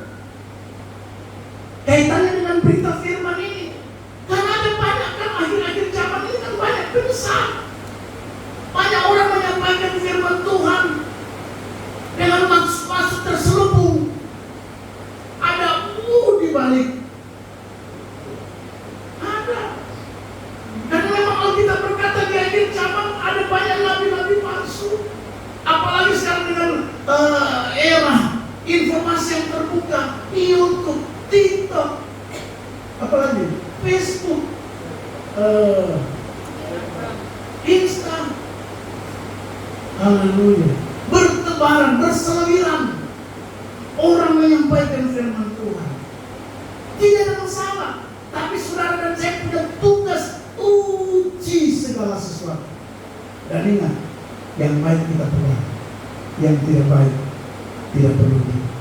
Kaitannya dengan berita firman ini. Karena ada banyak kan akhir-akhir zaman ini kan banyak penyesat. Banyak orang menyampaikan firman Tuhan dengan maksud terselubung. Ada di balik. Ada. Dan memang Alkitab berkata di akhir zaman ada banyak nabi-nabi palsu. Apalagi sekarang dengan era informasi yang terbuka, YouTube, TikTok, apalagi Facebook, Insta, haleluya, bertebaran, berseliweran orang menyampaikan firman Tuhan. Tidak ada masalah, tapi saudara dan saya punya tugas uji segala sesuatu. Dan ingat, yang baik kita pegang, yang tidak baik tidak perlu dipegang.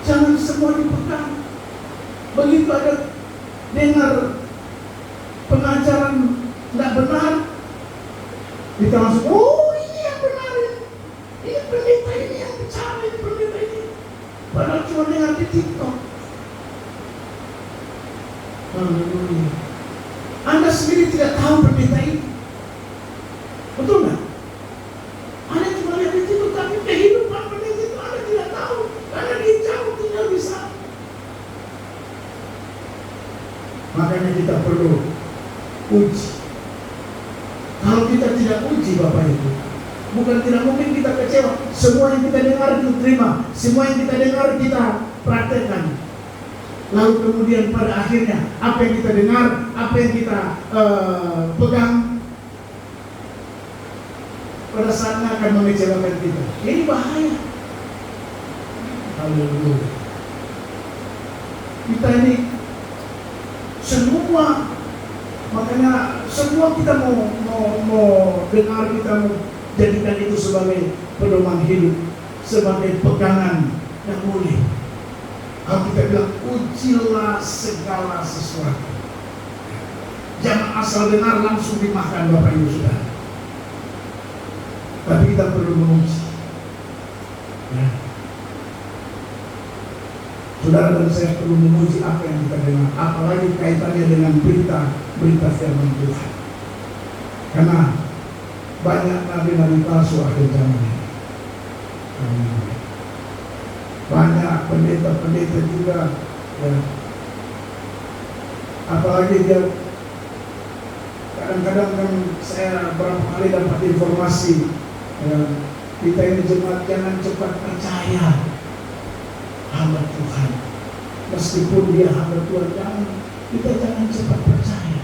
Jangan semua dipegang. Begitu ada dengar pengajaran tidak benar, kita langsung, oh ini yang benar, ini pendeta ini yang bicara, ini pendeta ini. Padahal cuma dengar di TikTok. Haleluya. Anda sendiri tidak tahu pendeta ini. Betul nggak? Anda cuma lihat di TikTok, tapi kehidupan pendeta itu Anda tidak tahu. Karena dia jauh tinggal di sana. Makanya kita perlu uji. Kalau kita tidak uji Bapak Ibu, bukan tidak mungkin kita kecewa. Semua yang kita dengar kita terima, semua yang kita dengar kita praktekkan. Lalu kemudian pada akhirnya apa yang kita dengar, apa yang kita pegang, pada saatnya akan mengecewakan kita. Ini bahaya. Haleluya. Kita ini semua, makanya semua kita mau dengar, kita mau jadikan itu sebagai pedoman hidup, sebagai pegangan yang boleh. Kalau kita bilang ujilah segala sesuatu, jangan asal dengar langsung dimakan Bapak Ibu Saudara. Tapi kita perlu menguji. Ya. Saudara dan saya perlu menguji apa yang kita dengar, apalagi kaitannya dengan berita firman Tuhan. Karena banyak nabi-nabi palsu akhir zaman ini. Banyak pendeta-pendeta juga, ya. Apalagi dia kadang-kadang kan saya berapa kali dapat informasi, ya, kita ini jemaat jangan cepat percaya hamba Tuhan. Meskipun dia hamba Tuhan, kita jangan cepat percaya.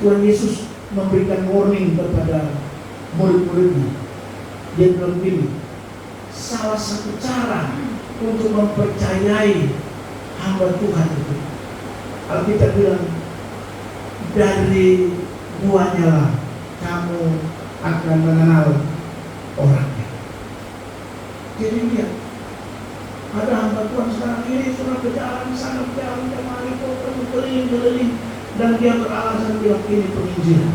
Tuhan Yesus memberikan warning kepada murid-muridnya. Dia bilang begini, salah satu cara untuk mempercayai hamba Tuhan itu, Alkitab bilang, dari buahnya lah kamu akan mengenal orangnya. Jadi lihat, ada hamba Tuhan sekarang ini sudah berjalan sana berjalan kemari, keliling, dan dia beralasan bilang ini penginjilan.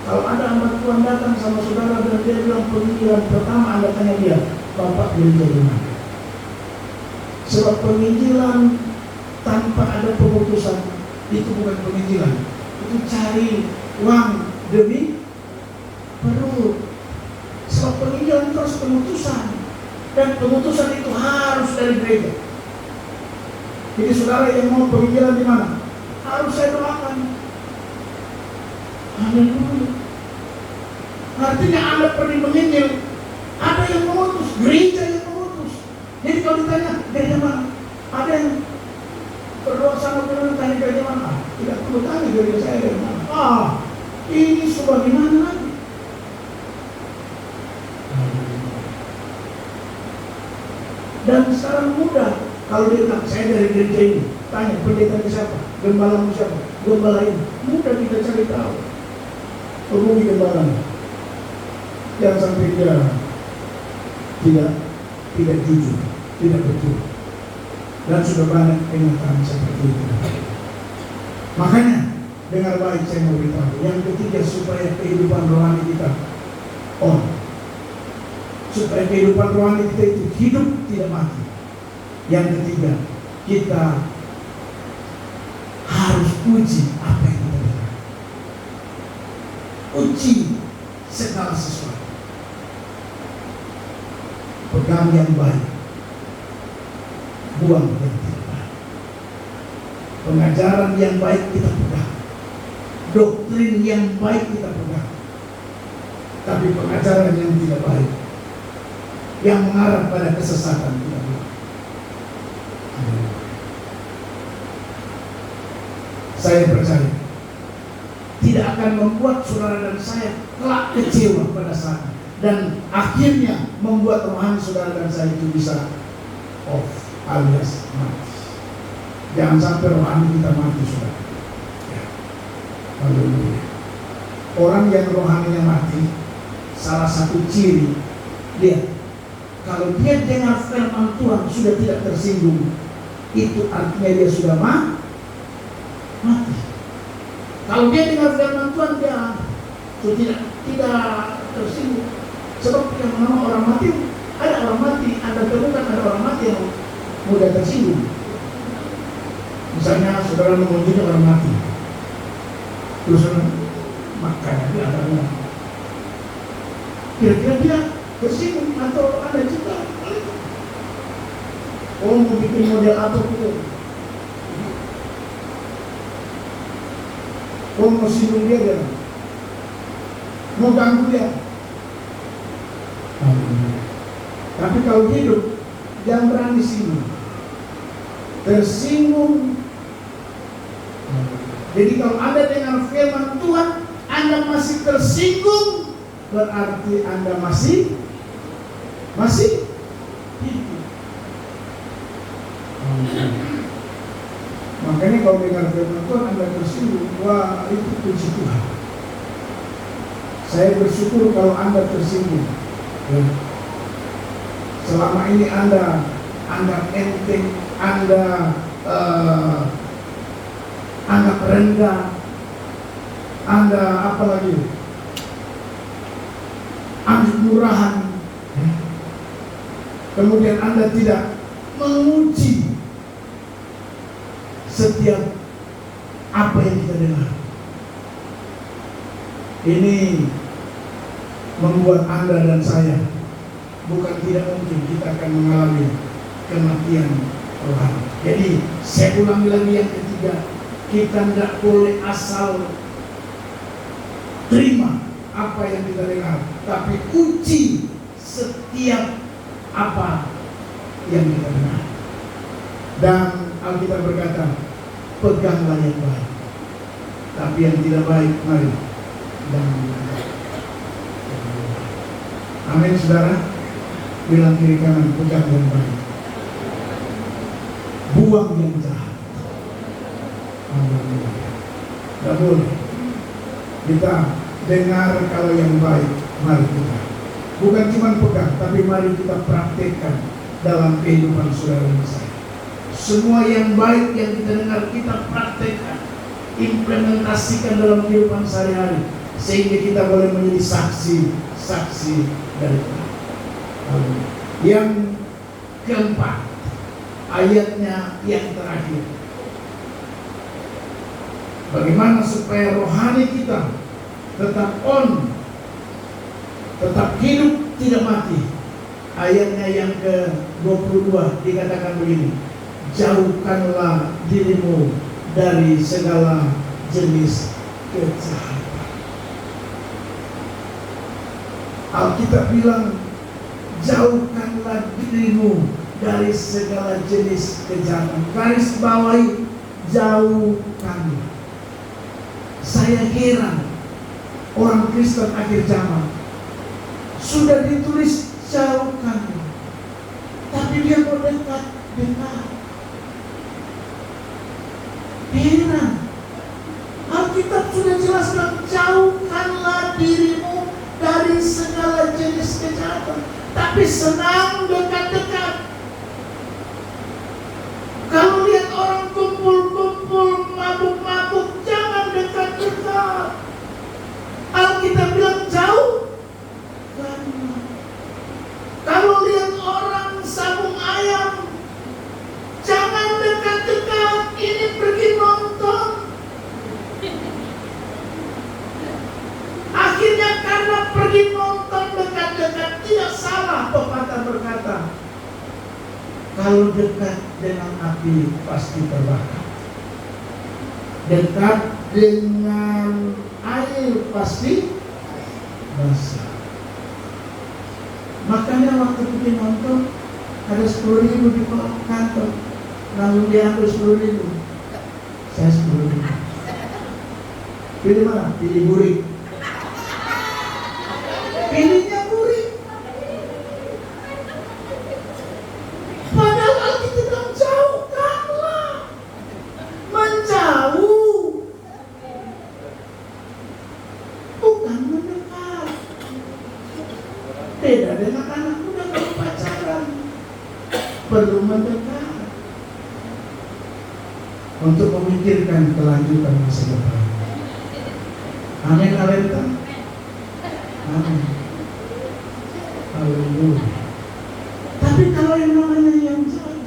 Kalau ada hamba Tuhan datang sama saudara dan dia bilang penginjilan, pertama Anda tanya dia, Bapak gereja di mana? Sebab penginjilan tanpa ada pemutusan itu bukan penginjilan, itu cari uang demi perut. Sebab penginjilan itu harus pemutusan, dan pemutusan itu harus dari gereja. Jadi saudara yang mau penginjilan di mana? Harus saya doakan. Haleluya. Artinya Anda pergi menginjil, ada yang memutus, gereja yang memutus. Jadi kalau ditanya gereja mana, ada yang berdoa sama Tuhan tanya gereja mana? Tidak perlu tanya gereja saya dari mana. Ini sudah gimana lagi? Dan sekarang mudah, kalau dia bilang saya dari gereja ini, tanya pendetanya siapa? Gembalamu siapa? Gembala ini. Mudah kita cari tahu. Hubungi gembala. Jangan sampai dia tidak jujur, tidak betul. Dan sudah banyak kenyataan seperti itu. Makanya dengar baik saya mau beritahu. Yang ketiga, supaya kehidupan rohani kita supaya kehidupan rohani kita itu hidup tidak mati. Yang ketiga, kita harus uji apa yang kita dengar. Uji segala sesuatu. Pegang yang baik, buang yang tidak baik. Pengajaran yang baik kita pegang, doktrin yang baik kita pegang. Tapi pengajaran yang tidak baik, yang mengarah pada kesesatan kita buang. Saya percaya tidak akan membuat saudara dan saya kelak kecewa pada saat, dan akhirnya membuat rohani saudara dan saya itu bisa off alias mati. Jangan sampai rohani kita mati, saudara. Ya. Haleluya. Orang yang rohaninya mati, salah satu ciri dia, kalau dia dengar firman Tuhan sudah tidak tersinggung, itu artinya dia sudah mati. Kalau dia dengar firman Tuhan, dia sudah tidak tersinggung. Sebab yang nama orang mati, ada orang mati, Anda temukan ada orang mati yang mudah tersinggung. Misalnya saudara mengunjungi orang mati, terus makan dia ada orang. Kira-kira dia tersinggung atau ada juga? Oh, mau bikin model apa gitu? Oh, mau singgung dia, mau ganggu dia. Tapi kalau hidup, jangan berani singgung. Tersinggung. Jadi kalau Anda dengar firman Tuhan, Anda masih tersinggung, berarti Anda masih hidup. Makanya kalau dengar firman Tuhan Anda tersinggung, wah itu puji Tuhan. Saya bersyukur kalau Anda tersinggung. Selama ini Anda enteng, Anda anggap rendah, Anda apalagi anggap murahan. Kemudian Anda tidak menguji setiap apa yang kita dengar. Ini membuat Anda dan saya bukan tidak mungkin kita akan mengalami kematian rohani. Jadi saya ulangi lagi yang ketiga, kita tidak boleh asal terima apa yang kita dengar, tapi uji setiap apa yang kita dengar. Dan Alkitab berkata, peganglah yang baik, tapi yang tidak baik mari dan amin, saudara. Bilang kiri kanan, pegang yang baik, buang yang jahat. Tidak boleh kita dengar kalau yang baik, mari kita bukan cuma pegang, tapi mari kita praktekkan dalam kehidupan saudara dan saya. Semua yang baik yang kita dengar, kita praktekkan, implementasikan dalam kehidupan sehari-hari, sehingga kita boleh menjadi saksi dari Tuhan. Yang keempat, ayatnya yang terakhir, bagaimana supaya rohani kita tetap on, tetap hidup, tidak mati. Ayatnya yang ke-22 dikatakan begini, jauhkanlah dirimu dari segala jenis kejahatan. Alkitab bilang, jauhkanlah dirimu dari segala jenis kejahatan. Garis bawahi, jauhkanlah. Saya heran, orang Kristen akhir zaman sudah ditulis jauhkanlah, tapi dia mau dekat. Heran. Alkitab sudah jelaskan, jauhkanlah dirimu dari segala jenis kejahatan, tapi senang dekat-dekat. Kalau lihat orang kumpul-kumpul, mabuk-mabuk, jangan dekat-dekat. Alkitab bilang jauh. Kalau lihat orang sabung ayam, jangan dekat-dekat. Ini pergi nonton. Akhirnya karena pergi nonton dekat-dekat, tidak salah pepatah berkata, kalau dekat dengan api pasti terbakar, dekat dengan air pasti basah. Makanya waktu pergi nonton ada 10.000 di kantor, lalu dia ambil 10.000, saya 10.000. Pilih mana? Pilih burik. Pilihnya burik. Padahal Alkitab bilang jauhkanlah, menjauh, bukan mendekat. Beda dengan anak muda kalau pacaran, perlu mendekat untuk memikirkan kelanjutan masa depan. Amin, Alenta. Amin. Haleluya. Tapi kalau yang namanya yang jauh,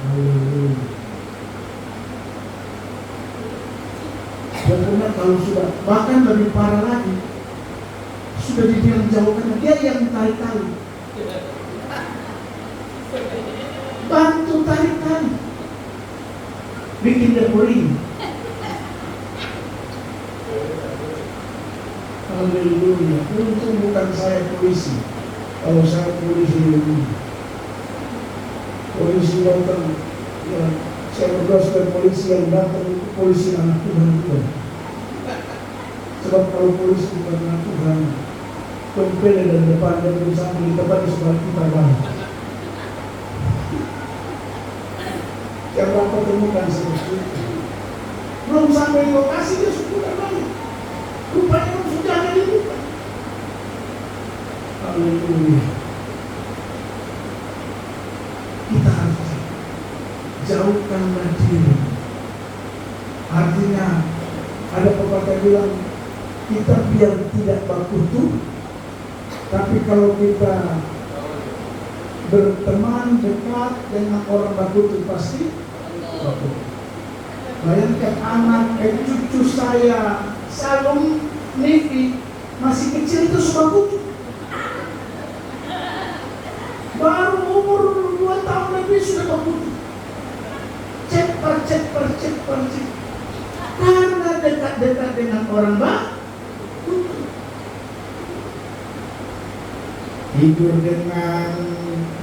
haleluya. Bagaimana kalau sudah, bahkan lebih parah lagi, sudah dibilang jauhkan, dia yang tarik tali, bantu tarik tali, bikin dia boring. Haleluya. Untung bukan saya polisi. Kalau saya polisi ini, polisi datang, ya, saya berdoa sebagai polisi yang datang itu polisi anak Tuhan juga. Sebab kalau polisi bukan anak Tuhan, tempel dan depan dan bersama di tempat di sebelah kita banyak. Yang bapak temukan seperti itu, belum sampai lokasi dia sudah banyak. Rupanya sudah ada di buka. Haleluya. Kita harus jauhkanlah diri. Artinya ada pepatah bilang, kita biar tidak berkutu, tapi kalau kita berteman dekat dengan orang berkutu pasti berkutu. Bayangkan anak cucu saya Salom Nevi masih kecil itu sudah kutu. Baru umur 2 tahun lebih sudah berkutu. Cek per cek. Karena dekat-dekat dengan orang berkutu. Tidur dengan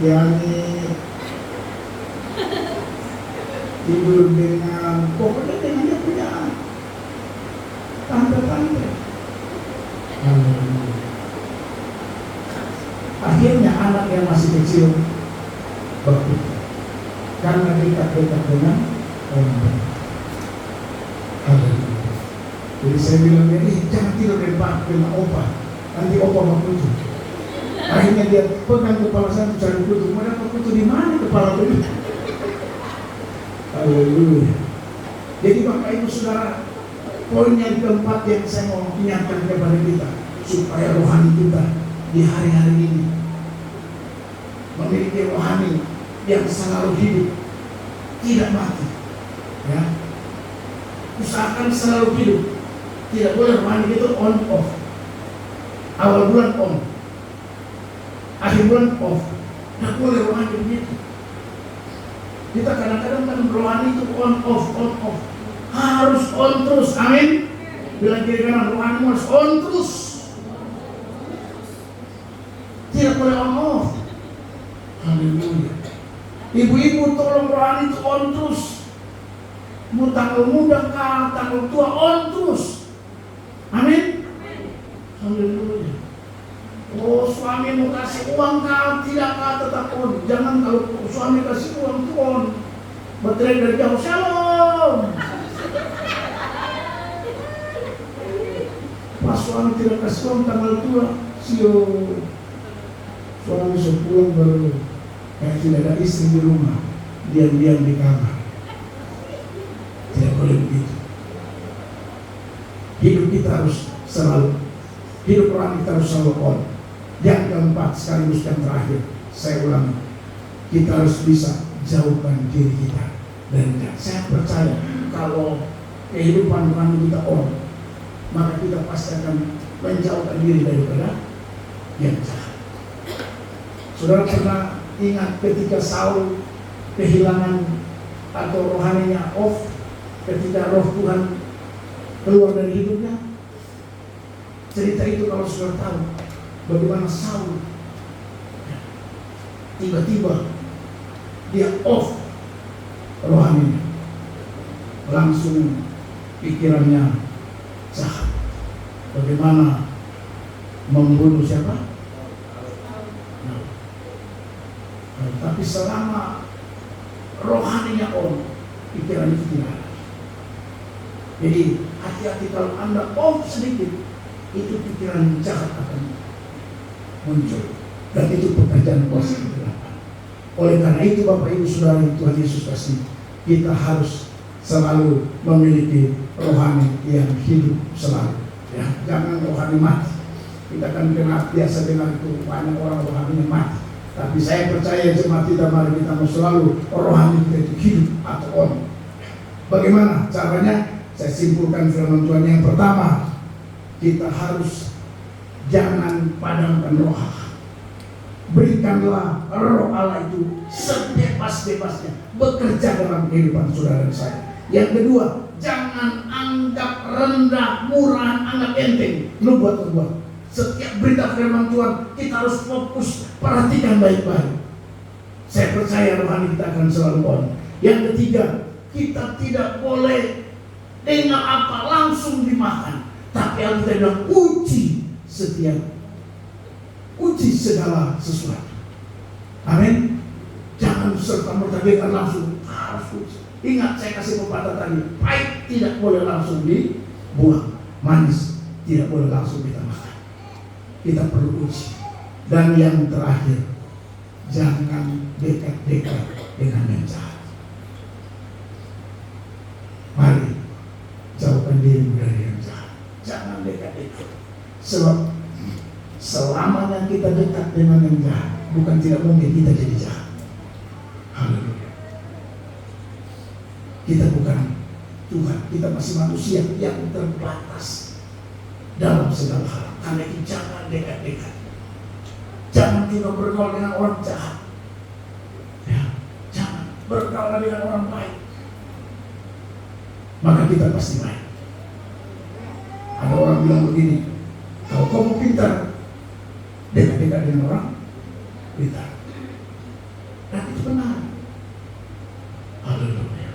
Yani, tidur dengan, pokoknya dengan dia punya tante-tante. Akhirnya anak yang masih kecil berkutu karena dekat-dekat dengan orang. Jadi saya bilang dia, jangan tidur dengan opa, nanti opa berkutu. Akhirnya dia pegang kepala saya cari kutu. Mana kutu di mana kepala itu? Haleluya. Jadi Bapak Ibu Saudara, poin yang keempat yang saya mau ingatkan kepada kita, supaya rohani kita di hari-hari ini memiliki rohani yang selalu hidup, tidak mati. Ya, usahakan selalu hidup. Tidak boleh rohani itu on off. Awal bulan on, akhir bulan off. Tidak boleh rohani begitu. Kita kadang-kadang kan rohani itu on off. Harus on terus, amin. Bilang kiri kanan, rohani harus on terus. Tidak boleh on off. Haleluya. Ibu-ibu tolong rohani itu on terus. Mau tanggal muda kah, tanggal tua on terus. Amin. Haleluya. Oh, suami mau kasih uang kah, tidak kah, tetap on. Jangan kalau suami kasih uang itu on. berteriak dari jauh, "Shalom!" Pas suami tidak kasih uang tanggal tua, sio suami pulang baru kayak tidak ada istri di rumah, diam-diam di kamar. Tidak boleh begitu. Hidup kita harus selalu, hidup orang kita harus selalu on. Yang keempat sekaligus yang terakhir, saya ulangi, kita harus bisa jauhkan diri kita dari jahat. Saya percaya kalau kehidupan rohani kita on, maka kita pasti akan menjauhkan diri daripada yang jahat. Saudara pernah ingat ketika Saul kehilangan atau rohaninya off, ketika roh Tuhan keluar dari hidupnya? Cerita itu kalau saudara tahu bagaimana Saul tiba-tiba dia off rohaninya, langsung pikirannya jahat. Bagaimana membunuh siapa? Nah, tapi selama rohaninya on, pikiran itu tidak ada. Jadi hati-hati kalau Anda off sedikit, itu pikiran jahat akan muncul. Dan itu pekerjaan kuasa kegelapan. Oleh karena itu Bapak Ibu Saudara yang Tuhan Yesus kasih, kita harus selalu memiliki rohani yang hidup selalu. Ya, jangan rohani mati. Kita kan biasa dengar itu banyak orang rohaninya mati. Tapi saya percaya jemaat kita, mari kita mau selalu rohani kita itu hidup atau on. Bagaimana caranya? Saya simpulkan firman Tuhan. Yang pertama, kita harus jangan padamkan roh Allah. Berikanlah roh Allah itu sebebas-bebasnya bekerja dalam kehidupan saudara dan saya. Yang kedua, jangan anggap rendah, murahan, anggap enteng. Lu buat. Setiap berita firman Tuhan kita harus fokus, perhatikan baik-baik. Saya percaya rohani kita akan selalu on. Yang ketiga, kita tidak boleh dengar apa langsung dimakan, tapi harus kita bilang uji segala sesuatu. Amin. Jangan serta-merta dengar langsung, harus uji. Ingat saya kasih pepatah tadi, pahit tidak boleh langsung dibuang, manis tidak boleh langsung kita makan. Kita perlu uji. Dan yang terakhir, jangan dekat-dekat dengan yang jahat. Mari jauhkan diri dari yang jahat. Jangan dekat-dekat. Sebab selamanya kita dekat dengan yang jahat, bukan tidak mungkin kita jadi jahat. Haleluya. Kita bukan Tuhan, kita masih manusia yang terbatas dalam segala hal. Karena itu jangan dekat-dekat. Jangan juga bergaul dengan orang jahat. Ya, jangan bergaul dengan orang baik. Maka kita pasti baik. Ada orang bilang begini, kalau kamu pintar, dekat-dekat dengan orang pintar. Dan itu benar. Haleluya.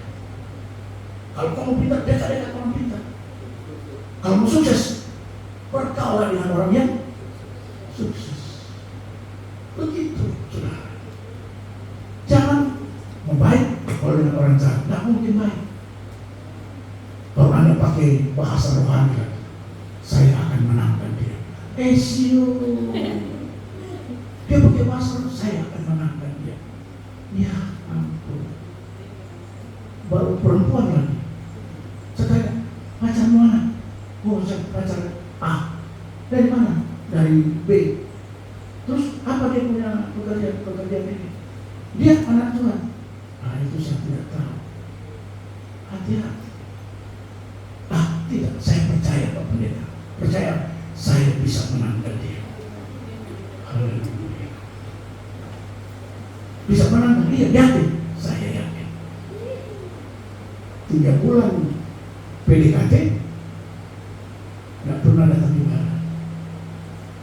Kalau kamu pintar, dekat-dekat orang pintar. Kalau mau sukses, bergaul dengan orang yang sukses. Begitu, saudara. Jangan membaik kalau dengan orang jahat, tidak mungkin baik. Kalau Anda pakai bahasa rohani, saya akan menangkan dia. Sio, dia pakai bahasa rohani, saya akan menangkan dia. Ya ampun. Baru perempuan lagi. Saya pacar mana? Oh, saya pacar A. Dari mana? Dari B. Terus apa dia punya pekerjaan ini? Dia anak Tuhan. Nah, itu saya tidak tahu. Hati-hati. Tidak, saya percaya Pak Pendeta. Percaya saya bisa menangkan dia. Haleluya. Bisa menangkan dia, yakin. Saya yakin. 3 bulan PDKT nggak pernah datang di mana.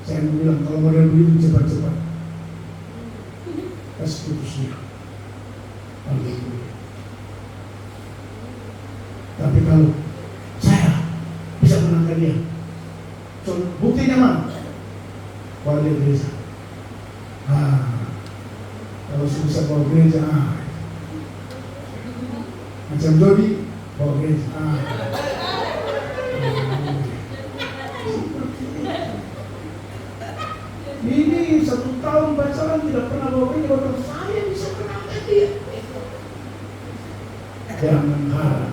Saya mau bilang kalau model begitu cepat-cepat kasih putus dia. Haleluya. Tapi kalau bisa menangkan dia. So, buktinya mana? Bawa dia gereja. Kalau bisa bawa gereja, Macam Jody, bawa gereja. Ini 1 tahun pacaran tidak pernah bawa gereja, baru saya bisa kenalkan dia. Jangan harap.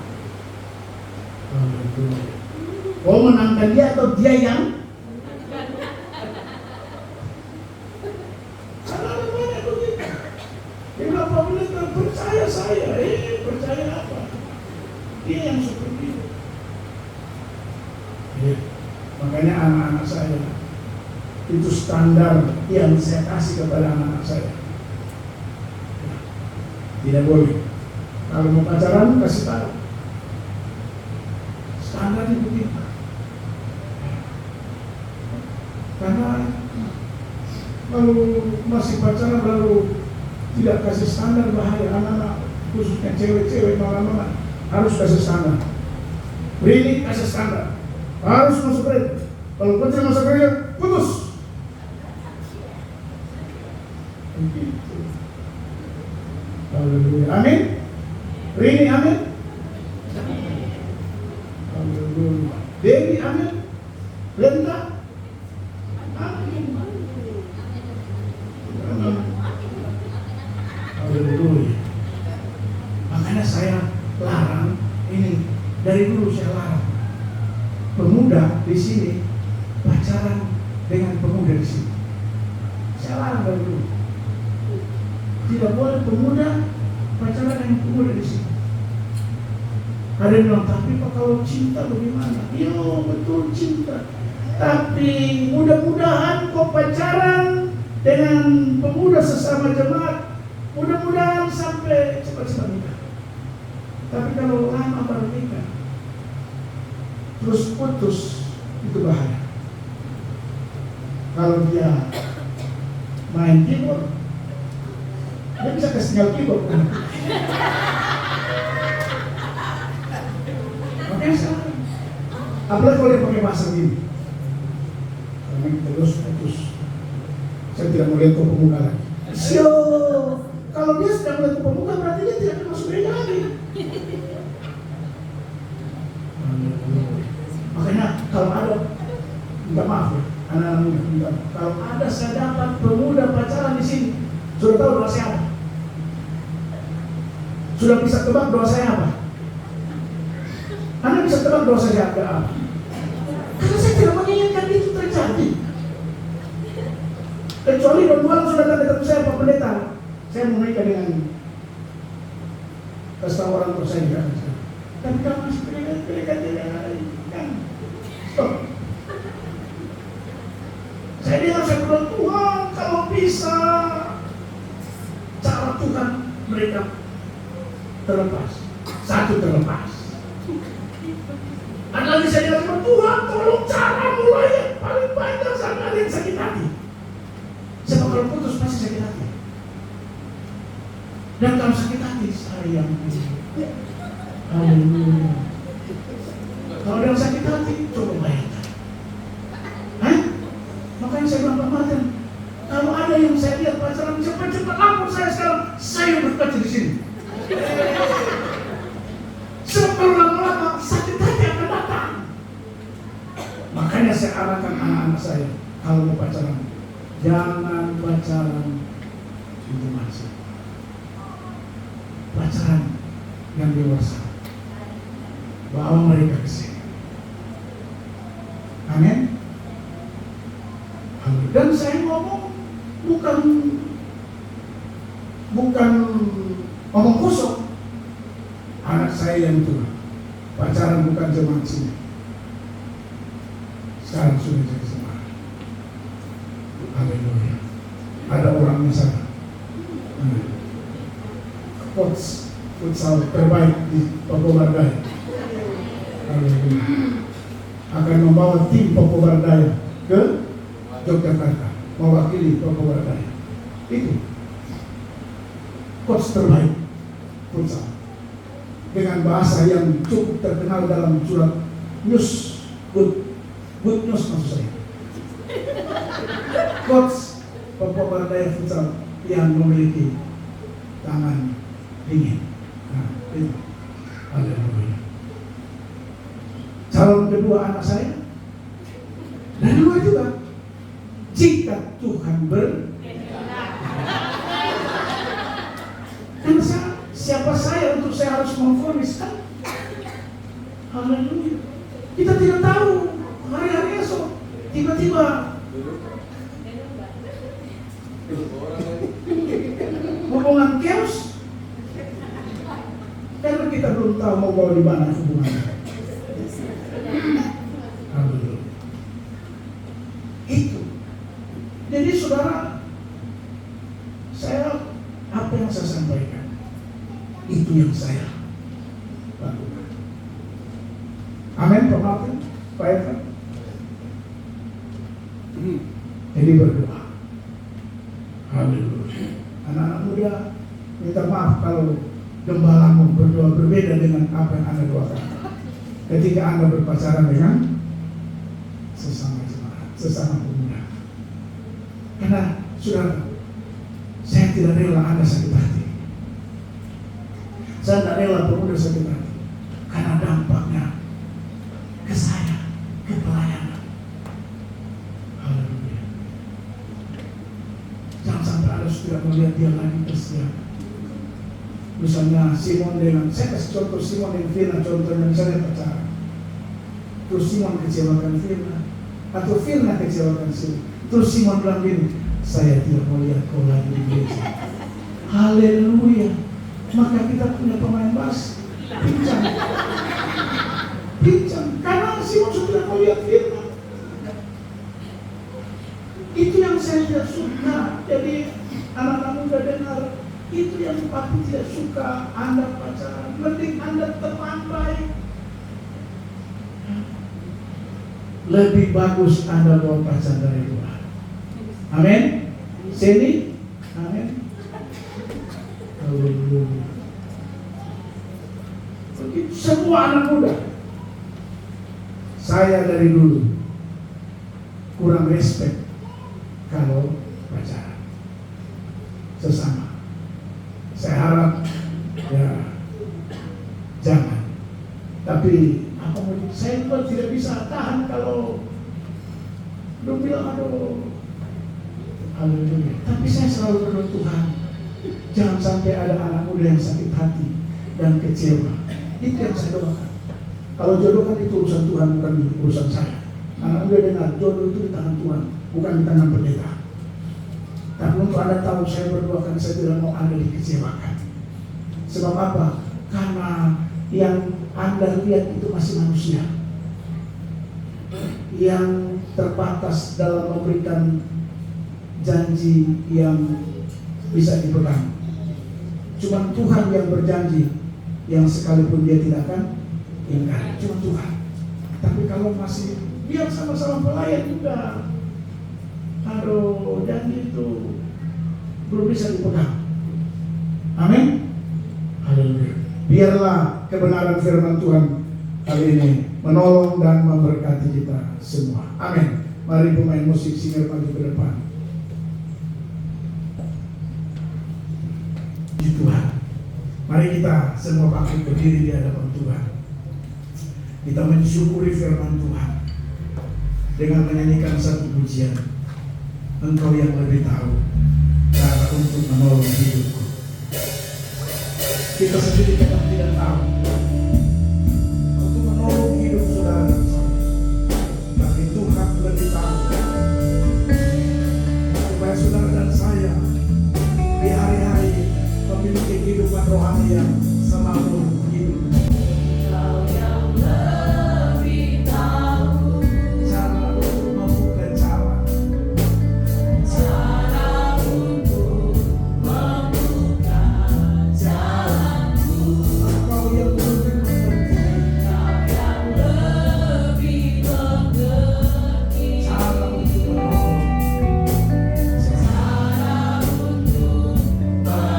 Kau menangkan dia atau dia yang? Percaya saya, percaya apa? Dia yang seperti itu. Ya. Makanya anak-anak saya itu standar yang saya kasih kepada anak-anak saya. Ya. Tidak boleh. Kalau mau pacaran kasih tahu. Standar itu begitu. Karena kalau masih pacaran lalu tidak kasih standar, bahaya. Anak-anak khususnya cewek-cewek malam-malam harus kasih standar. Ini kasih standar, harus masuk gereja. Kalau kau tidak masuk gereja, putus. Begitu. Haleluya. Amin. Rini, amin. Haleluya. Dewi, amin. Brenda, amin. Haleluya. Makanya saya larang ini, dari dulu saya larang pemuda di sini pacaran dengan pemuda di sini. Saya larang dari dulu. Tidak boleh pemuda pacaran dengan pemuda di sini. Ada yang bilang, tapi Pak kalau cinta bagaimana? Iya betul cinta. Tapi mudah-mudahan kau pacaran dengan pemuda sesama jemaat, mudah-mudahan sampai cepat-cepat nikah. Tapi kalau lama baru nikah, terus putus, itu bahaya. Kalau dia main keyboard, dia bisa kasih sinyal keyboard. Makanya salah. Apalagi kalau dia pakai bahasa gini, karena terus putus. Saya tidak mau lihat pemuda lagi. Kalau dia sedang melihat pemuda berarti dia tidak akan masuk gereja lagi. Makanya kalau ada, minta maaf ya, anak-anak muda, kalau ada saya dapat pemuda pacaran di sini, sudah tahu doa saya apa? Sudah bisa tebak doa saya apa? Anda bisa tebak doa saya apa? Karena saya tidak menginginkan itu terjadi. Kecuali Tuhan sudah datang saya Pak Pendeta, saya mau menikah dengan kasih orang untuk saya juga. Tapi kamu masih berikan kan? Stop. Saya dengar saya bilang, Tuhan kalau bisa cara Tuhan mereka terlepas, satu terlepas. Ada lagi saya dengar, Tuhan tolong cara mulai yang paling banyak sama ada yang sakit hati. Sebab kalau putus pasti sakit hati. Dan kalau sakit hati sayang. Haleluya. Kalau ada yang sakit hati, coba bayangkan. Makanya saya bilang Pak Martin, kalau ada yang saya lihat pacaran cepat-cepat lapor saya sekarang, saya berkaca di sini. Sebab kalau lama-lama sakit hati akan datang. Makanya saya arahkan anak-anak saya, kalau mau pacaran, jangan pacaran itu masuk. Pacaran yang dewasa, bawa mereka ke sini. Amin. Dan saya ngomong bukan ngomong kosong. Anak saya yang tua, pacaran bukan jemaat sini. Sekarang sudah jadi jemaat. Haleluya. Ada orangnya sana. Coach futsal terbaik di Papua Bardaya. Akan membawa tim Papua Bardaya ke Yogyakarta, mewakili Papua Bardaya. Itu coach terbaik futsal dengan bahasa yang cukup terkenal dalam surat news, good news maksud saya. Coach Papua Bardaya futsal yang memiliki tangan dingin. Nah, itu. Haleluya. Calon kedua anak saya dari luar juga. Jika Tuhan dan siapa saya untuk saya harus memvonis kan? Haleluya. Kita tidak tahu hari-hari esok tiba-tiba hubungan chaos karena kita belum tahu mau bawa di mana hubungannya. Haleluya. Itu. Jadi saudara, apa yang saya sampaikan itu yang saya lakukan. Amin, Pak Martin, Pak Evan. Jadi berdoa. Haleluya. Anak-anak muda, minta maaf kalau gembalamu berdoa berbeda dengan apa yang Anda doakan. Ketika Anda berpacaran dengan sesama jemaat, sesama pemuda. Karena saudara, saya tidak rela Anda sakit hati. Saya tidak rela pemuda sakit hati. Karena dampaknya ke saya, ke pelayanan. Haleluya. Jangan sampai Anda sudah melihat dia lagi tersiap. Misalnya Simon dengan, saya kasih contoh Simon dengan Firna, contohnya misalnya pacaran. Terus Simon kecewakan Firna, atau Firna kecewakan Simon. Terus Simon bilang gini, saya tidak mau lihat kau lagi di gereja. Haleluya. Maka kita punya pemain bass, pincang. Karena Simon sudah mau lihat Firna. Itu yang saya tidak suka. Jadi anak-anak muda dengar, itu yang papi tidak suka Anda pacaran. Mending Anda teman baik. Lebih bagus Anda bawa pacar dari Tuhan. Amin. Sini. Amin. Haleluya. Begitu semua anak muda. Saya dari dulu kurang respect kalau pacaran sesama. Saya harap ya jangan. Tapi apa mau saya pun tidak bisa tahan kalau lu bilang aduh. Haleluya. Tapi saya selalu berdoa Tuhan, jangan sampai ada anak muda yang sakit hati dan kecewa. Itu yang saya doakan. Kalau jodoh kan itu urusan Tuhan, bukan urusan saya. Anak muda dengar, jodoh itu di tangan Tuhan, bukan di tangan pendeta. Tapi untuk Anda tahu, saya berdoakan, saya tidak mau Anda dikecewakan. Sebab apa? Karena yang Anda lihat itu masih manusia yang terbatas dalam memberikan janji yang bisa dipegang. Cuma Tuhan yang berjanji, yang sekalipun dia tidak akan ingkar. Cuma Tuhan. Tapi kalau masih biar sama-sama pelayan juga, aduh, janji itu belum bisa dipegang. Amin. Haleluya. Biarlah kebenaran firman Tuhan kali ini menolong dan memberkati kita semua. Amin. Mari pemain musik singer maju ke depan. Tuhan, mari kita semua bangkit berdiri di hadapan Tuhan. Kita mensyukuri firman Tuhan dengan menyanyikan satu pujian. Engkau yang lebih tahu cara untuk menolong hidupku. Kita sendiri kadang tidak tahu untuk menolong hidup saudara dan saya, tapi Tuhan lebih tahu supaya saudara dan saya di hari-hari memiliki kehidupan rohani yang selalu hidup. Kau yang lebih tahu cara untuk membuka jalan, cara untuk membuka jalanku. Kau yang lebih mengerti, kau yang lebih mengerti cara untuk menolong. Cara untuk menolong.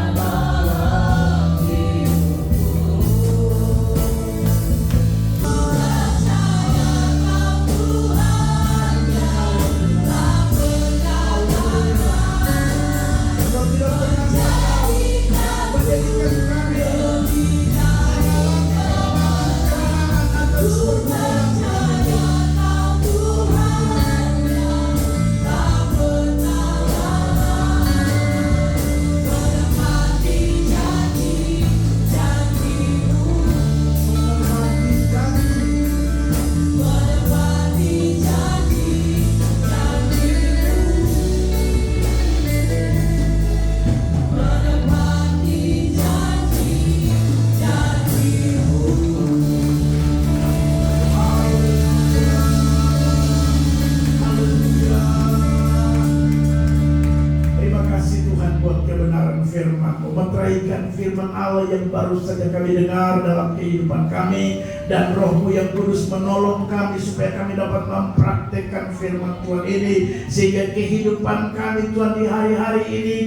firman-Mu, meteraikan firman Allah yang baru saja kami dengar dalam kehidupan kami, dan Roh-Mu yang kudus menolong kami supaya kami dapat mempraktekkan firman Tuhan ini, sehingga kehidupan kami Tuhan di hari-hari ini,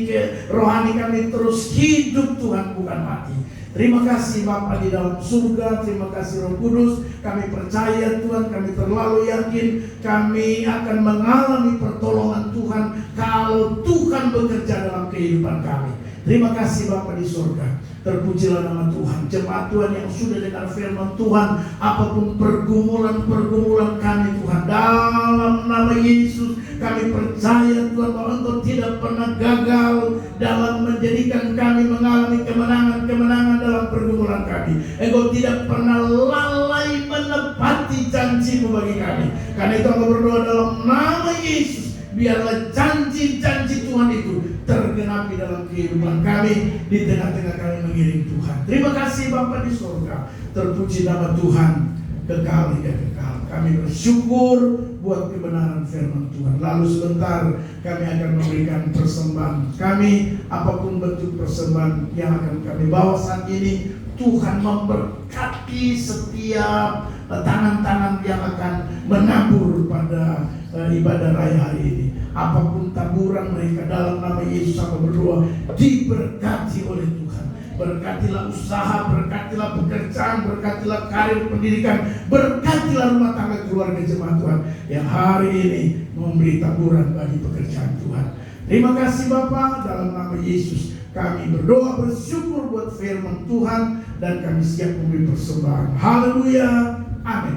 rohani kami terus hidup Tuhan, bukan mati. Terima kasih Bapa di dalam surga, terima kasih Roh Kudus. Kami percaya Tuhan, kami terlalu yakin kami akan mengalami pertolongan Tuhan kalau Tuhan bekerja dalam kehidupan kami. Terima kasih Bapa di surga. Terpujilah nama Tuhan. Jemaat Tuhan yang sudah dengar firman Tuhan, apapun pergumulan kami Tuhan, dalam nama Yesus kami percaya Tuhan bahwa Engkau tidak pernah gagal dalam menjadikan kami mengalami kemenangan dalam pergumulan kami. Engkau tidak pernah lalai menepati janji-Mu bagi kami. Karena itu aku berdoa dalam nama Yesus, biarlah janji-janji Tuhan itu tergenapi dalam kehidupan kami, di tengah-tengah kami mengiring Tuhan. Terima kasih Bapa di surga. Terpuji nama Tuhan kekal hingga kekal. Kami bersyukur buat kebenaran firman Tuhan. Lalu sebentar kami akan memberikan persembahan kami, apapun bentuk persembahan yang akan kami bawa saat ini. Tuhan memberkati setiap tangan-tangan yang akan menabur pada ibadah raya hari ini. Apapun taburan mereka, dalam nama Yesus aku berdoa, diberkati oleh Tuhan. Berkatilah usaha, berkatilah pekerjaan, berkatilah karir pendidikan, berkatilah rumah tangga keluarga jemaat Tuhan yang hari ini memberi taburan bagi pekerjaan Tuhan. Terima kasih Bapa, dalam nama Yesus kami berdoa bersyukur buat firman Tuhan, dan kami siap memberi persembahan. Haleluya, amin.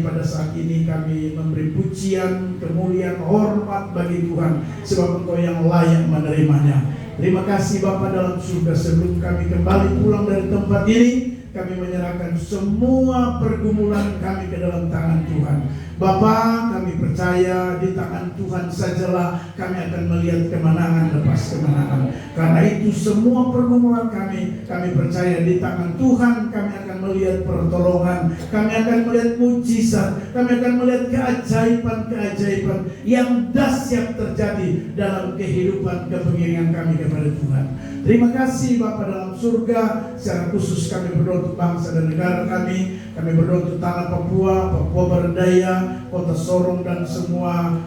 Pada saat ini kami memberi pujian, kemuliaan, hormat bagi Tuhan, sebab Engkau yang layak menerimanya. Terima kasih Bapa dalam surga. Sebelum kami kembali pulang dari tempat ini, kami menyerahkan semua pergumulan kami ke dalam tangan Tuhan. Bapa, kami percaya di tangan Tuhan sajalah kami akan melihat kemenangan lepas kemenangan. Karena itu semua pergumulan kami percaya di tangan Tuhan kami akan melihat pertolongan, kami akan melihat mujizat, kami akan melihat keajaiban-keajaiban yang dahsyat terjadi dalam kehidupan kepengiringan kami kepada Tuhan. Terima kasih Bapa dalam surga. Secara khusus kami berdoa untuk bangsa dan negara kami. Kami berdoa untuk tanah Papua Barat Daya, kota Sorong, dan semua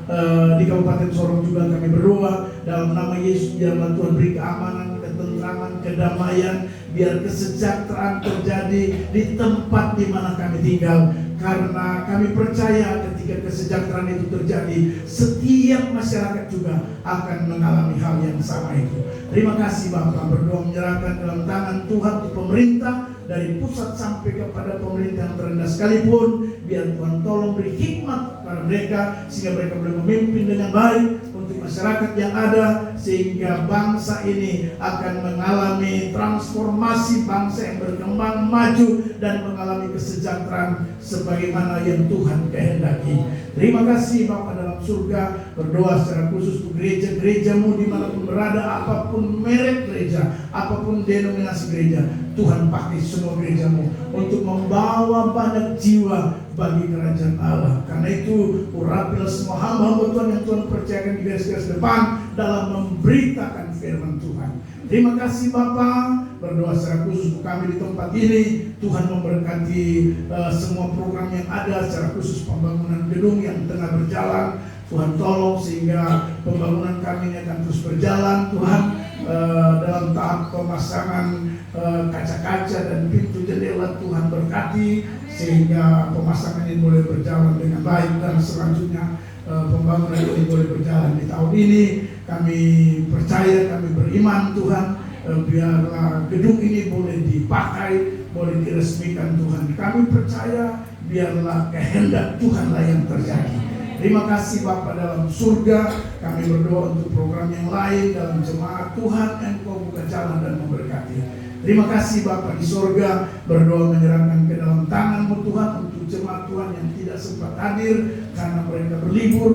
di Kabupaten Sorong juga kami berdoa dalam nama Yesus. Biarlah Tuhan beri keamanan, ketentraman, kedamaian, biar kesejahteraan terjadi di tempat di mana kami tinggal. Karena kami percaya ketika kesejahteraan itu terjadi, setiap masyarakat juga akan mengalami hal yang sama itu. Terima kasih Bapak, berdoa menyerahkan dalam tangan Tuhan di pemerintah, dari pusat sampai kepada pemerintah yang terendah sekalipun. Biar Tuhan tolong beri hikmat kepada mereka, sehingga mereka boleh memimpin dengan baik untuk masyarakat yang ada, sehingga bangsa ini akan mengalami transformasi, bangsa yang berkembang maju dan mengalami kesejahteraan sebagaimana yang Tuhan kehendaki. Terima kasih Bapa dalam surga. Berdoa secara khusus untuk gereja-gerejamu dimanapun berada, apapun merek gereja, apapun denominasi gereja, Tuhan pakai semua gerejamu untuk membawa banyak jiwa bagi kerajaan Allah. Karena itu urapilah semua hamba-hamba Tuhan yang Tuhan percayakan di garis-garis depan dalam memberitakan firman Tuhan. Terima kasih Bapa. Berdoa secara khusus untuk kami di tempat ini. Tuhan memberkati semua program yang ada, secara khusus pembangunan gedung yang tengah berjalan. Tuhan tolong sehingga pembangunan kami ini akan terus berjalan. Tuhan dalam tahap pemasangan kaca-kaca dan pintu jendela. Tuhan berkati sehingga pemasangan ini boleh berjalan dengan baik, dan selanjutnya pembangunan ini boleh berjalan di tahun ini. Kami percaya, kami beriman Tuhan, biarlah gedung ini boleh dipakai, boleh diresmikan Tuhan. Kami percaya biarlah kehendak Tuhanlah yang terjadi. Terima kasih Bapa dalam surga. Kami berdoa untuk program yang lain dalam jemaat Tuhan, Engkau buka jalan dan memberkati. Terima kasih Bapa di surga, berdoa menyerahkan ke dalam tangan-Mu Tuhan untuk jemaat Tuhan yang tidak sempat hadir karena mereka berlibur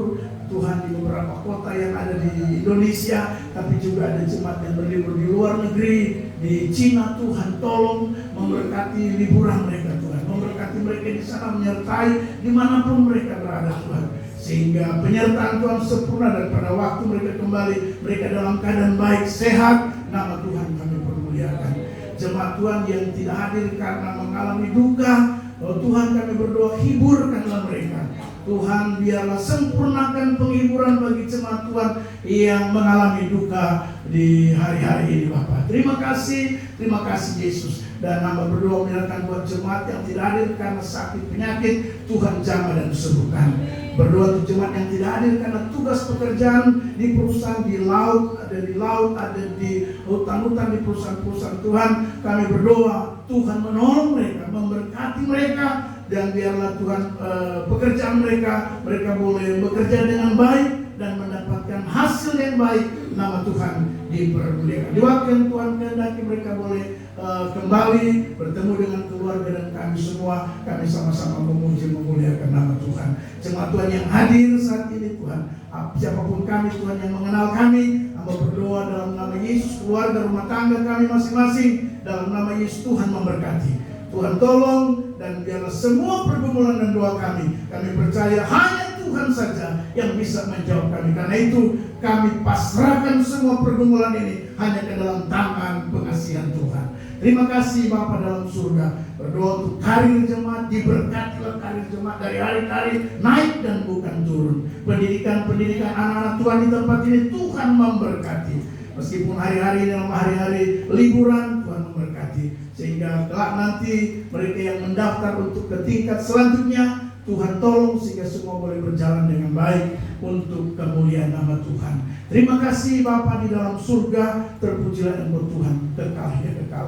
Tuhan di beberapa kota yang ada di Indonesia, tapi juga ada jemaat yang berlibur di luar negeri, di Cina. Tuhan tolong memberkati liburan mereka Tuhan, memberkati mereka di sana, menyertai dimanapun mereka berada Tuhan, sehingga penyertaan Tuhan sempurna, dan pada waktu mereka kembali, mereka dalam keadaan baik, sehat. Nama Tuhan kami permuliakan. Jemaat Tuhan yang tidak hadir karena mengalami duka, Tuhan kami berdoa, hiburkanlah mereka. Tuhan biarlah sempurnakan penghiburan bagi jemaat Tuhan yang mengalami duka di hari-hari ini Bapak. Terima kasih Yesus. Dan hamba berdoa menyerahkan buat jemaat yang tidak hadir karena sakit penyakit, Tuhan jamah dan sembuhkan. Berdoa untuk jemaat yang tidak hadir karena tugas pekerjaan di perusahaan, di laut, ada di hutan-hutan, di perusahaan-perusahaan Tuhan. Kami berdoa Tuhan menolong mereka, memberkati mereka, dan biarlah Tuhan pekerjaan mereka boleh bekerja dengan baik dan mendapatkan hasil yang baik. Nama Tuhan dipermuliakan. Di waktu yang Tuhan kehendaki mereka boleh kembali bertemu dengan keluarga dan kami semua. Kami sama-sama memuji memuliakan nama Tuhan. Jemaat Tuhan yang hadir saat ini Tuhan, siapapun kami Tuhan yang mengenal kami, hamba berdoa dalam nama Yesus, keluarga rumah tangga kami masing-masing, dalam nama Yesus Tuhan memberkati. Tuhan tolong, dan biarlah semua pergumulan dan doa kami percaya hanya Tuhan saja yang bisa menjawab kami. Karena itu kami pasrahkan semua pergumulan ini hanya ke dalam tangan pengasihan Tuhan. Terima kasih Bapa dalam surga. Berdoa untuk karir jemaat, diberkatilah karir jemaat dari hari ke hari, naik dan bukan turun. Pendidikan anak-anak Tuhan di tempat ini Tuhan memberkati. Meskipun hari-hari ini adalah hari-hari liburan, Tuhan memberkati. Sehingga kelak nanti mereka yang mendaftar untuk ke tingkat selanjutnya, Tuhan tolong sehingga semua boleh berjalan dengan baik untuk kemuliaan nama Tuhan. Terima kasih Bapa di dalam surga, terpujilah Engkau Tuhan, kekal ya kekal.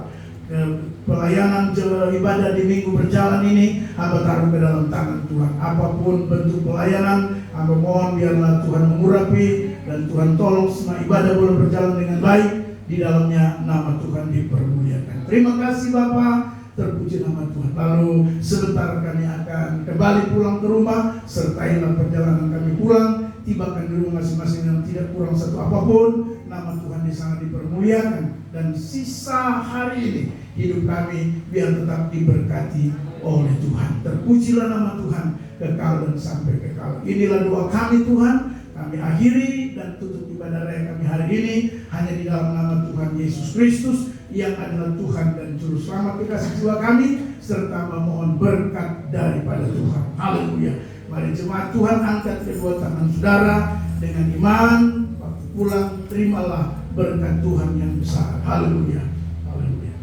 Pelayanan ibadah di minggu berjalan ini hamba taruh ke dalam tangan Tuhan. Apapun bentuk pelayanan, hamba mohon biarlah Tuhan mengurapi, dan Tuhan tolong semua ibadah boleh berjalan dengan baik. Di dalamnya nama Tuhan dipermuliakan. Terima kasih Bapa, terpuji nama Tuhan. Lalu sebentar kami akan kembali pulang ke rumah. Sertailah perjalanan kami pulang, tibakan di rumah masing-masing yang tidak kurang satu apapun. Nama Tuhan di sana dipermuliakan, dan sisa hari ini hidup kami biar tetap diberkati oleh Tuhan. Terpujilah nama Tuhan kekal dan sampai kekal. Inilah doa kami Tuhan. Kami akhiri dan tutup ibadah raya kami hari ini hanya di dalam nama Tuhan Yesus Kristus yang adalah Tuhan dan Juru Selamat kekasih jiwa kami, serta memohon berkat daripada Tuhan. Haleluya. Mari jemaat Tuhan angkat kedua tangan saudara dengan iman. Waktu pulang terimalah berkat Tuhan yang besar. Haleluya. Haleluya.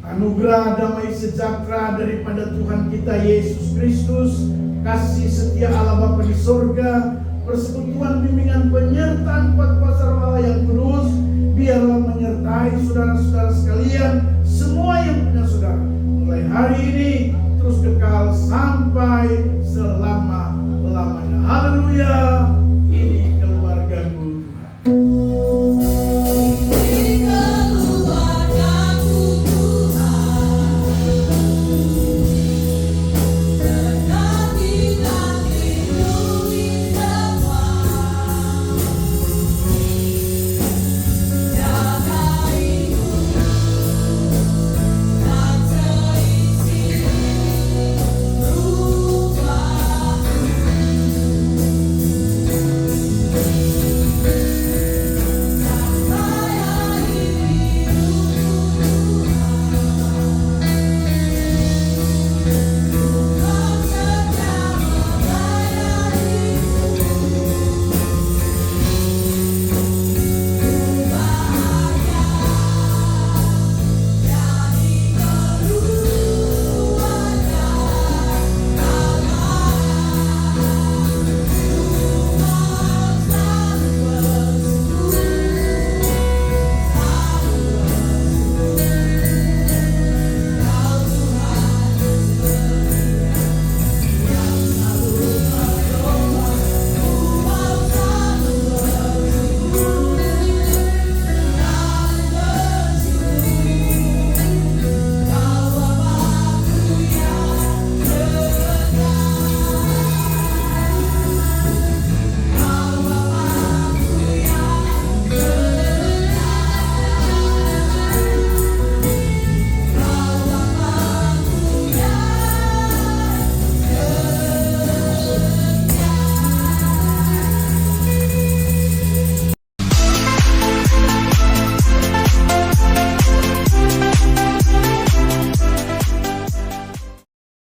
Anugerah damai sejahtera daripada Tuhan kita Yesus Kristus, kasih setia Allah Bapa di surga, persekutuan bimbingan penyertaan kuat kuasa Roh Allah yang kudus, biarlah menyertai saudara-saudara sekalian, semua yang punya saudara, mulai hari ini terus kekal sampai selama-lamanya. Haleluya.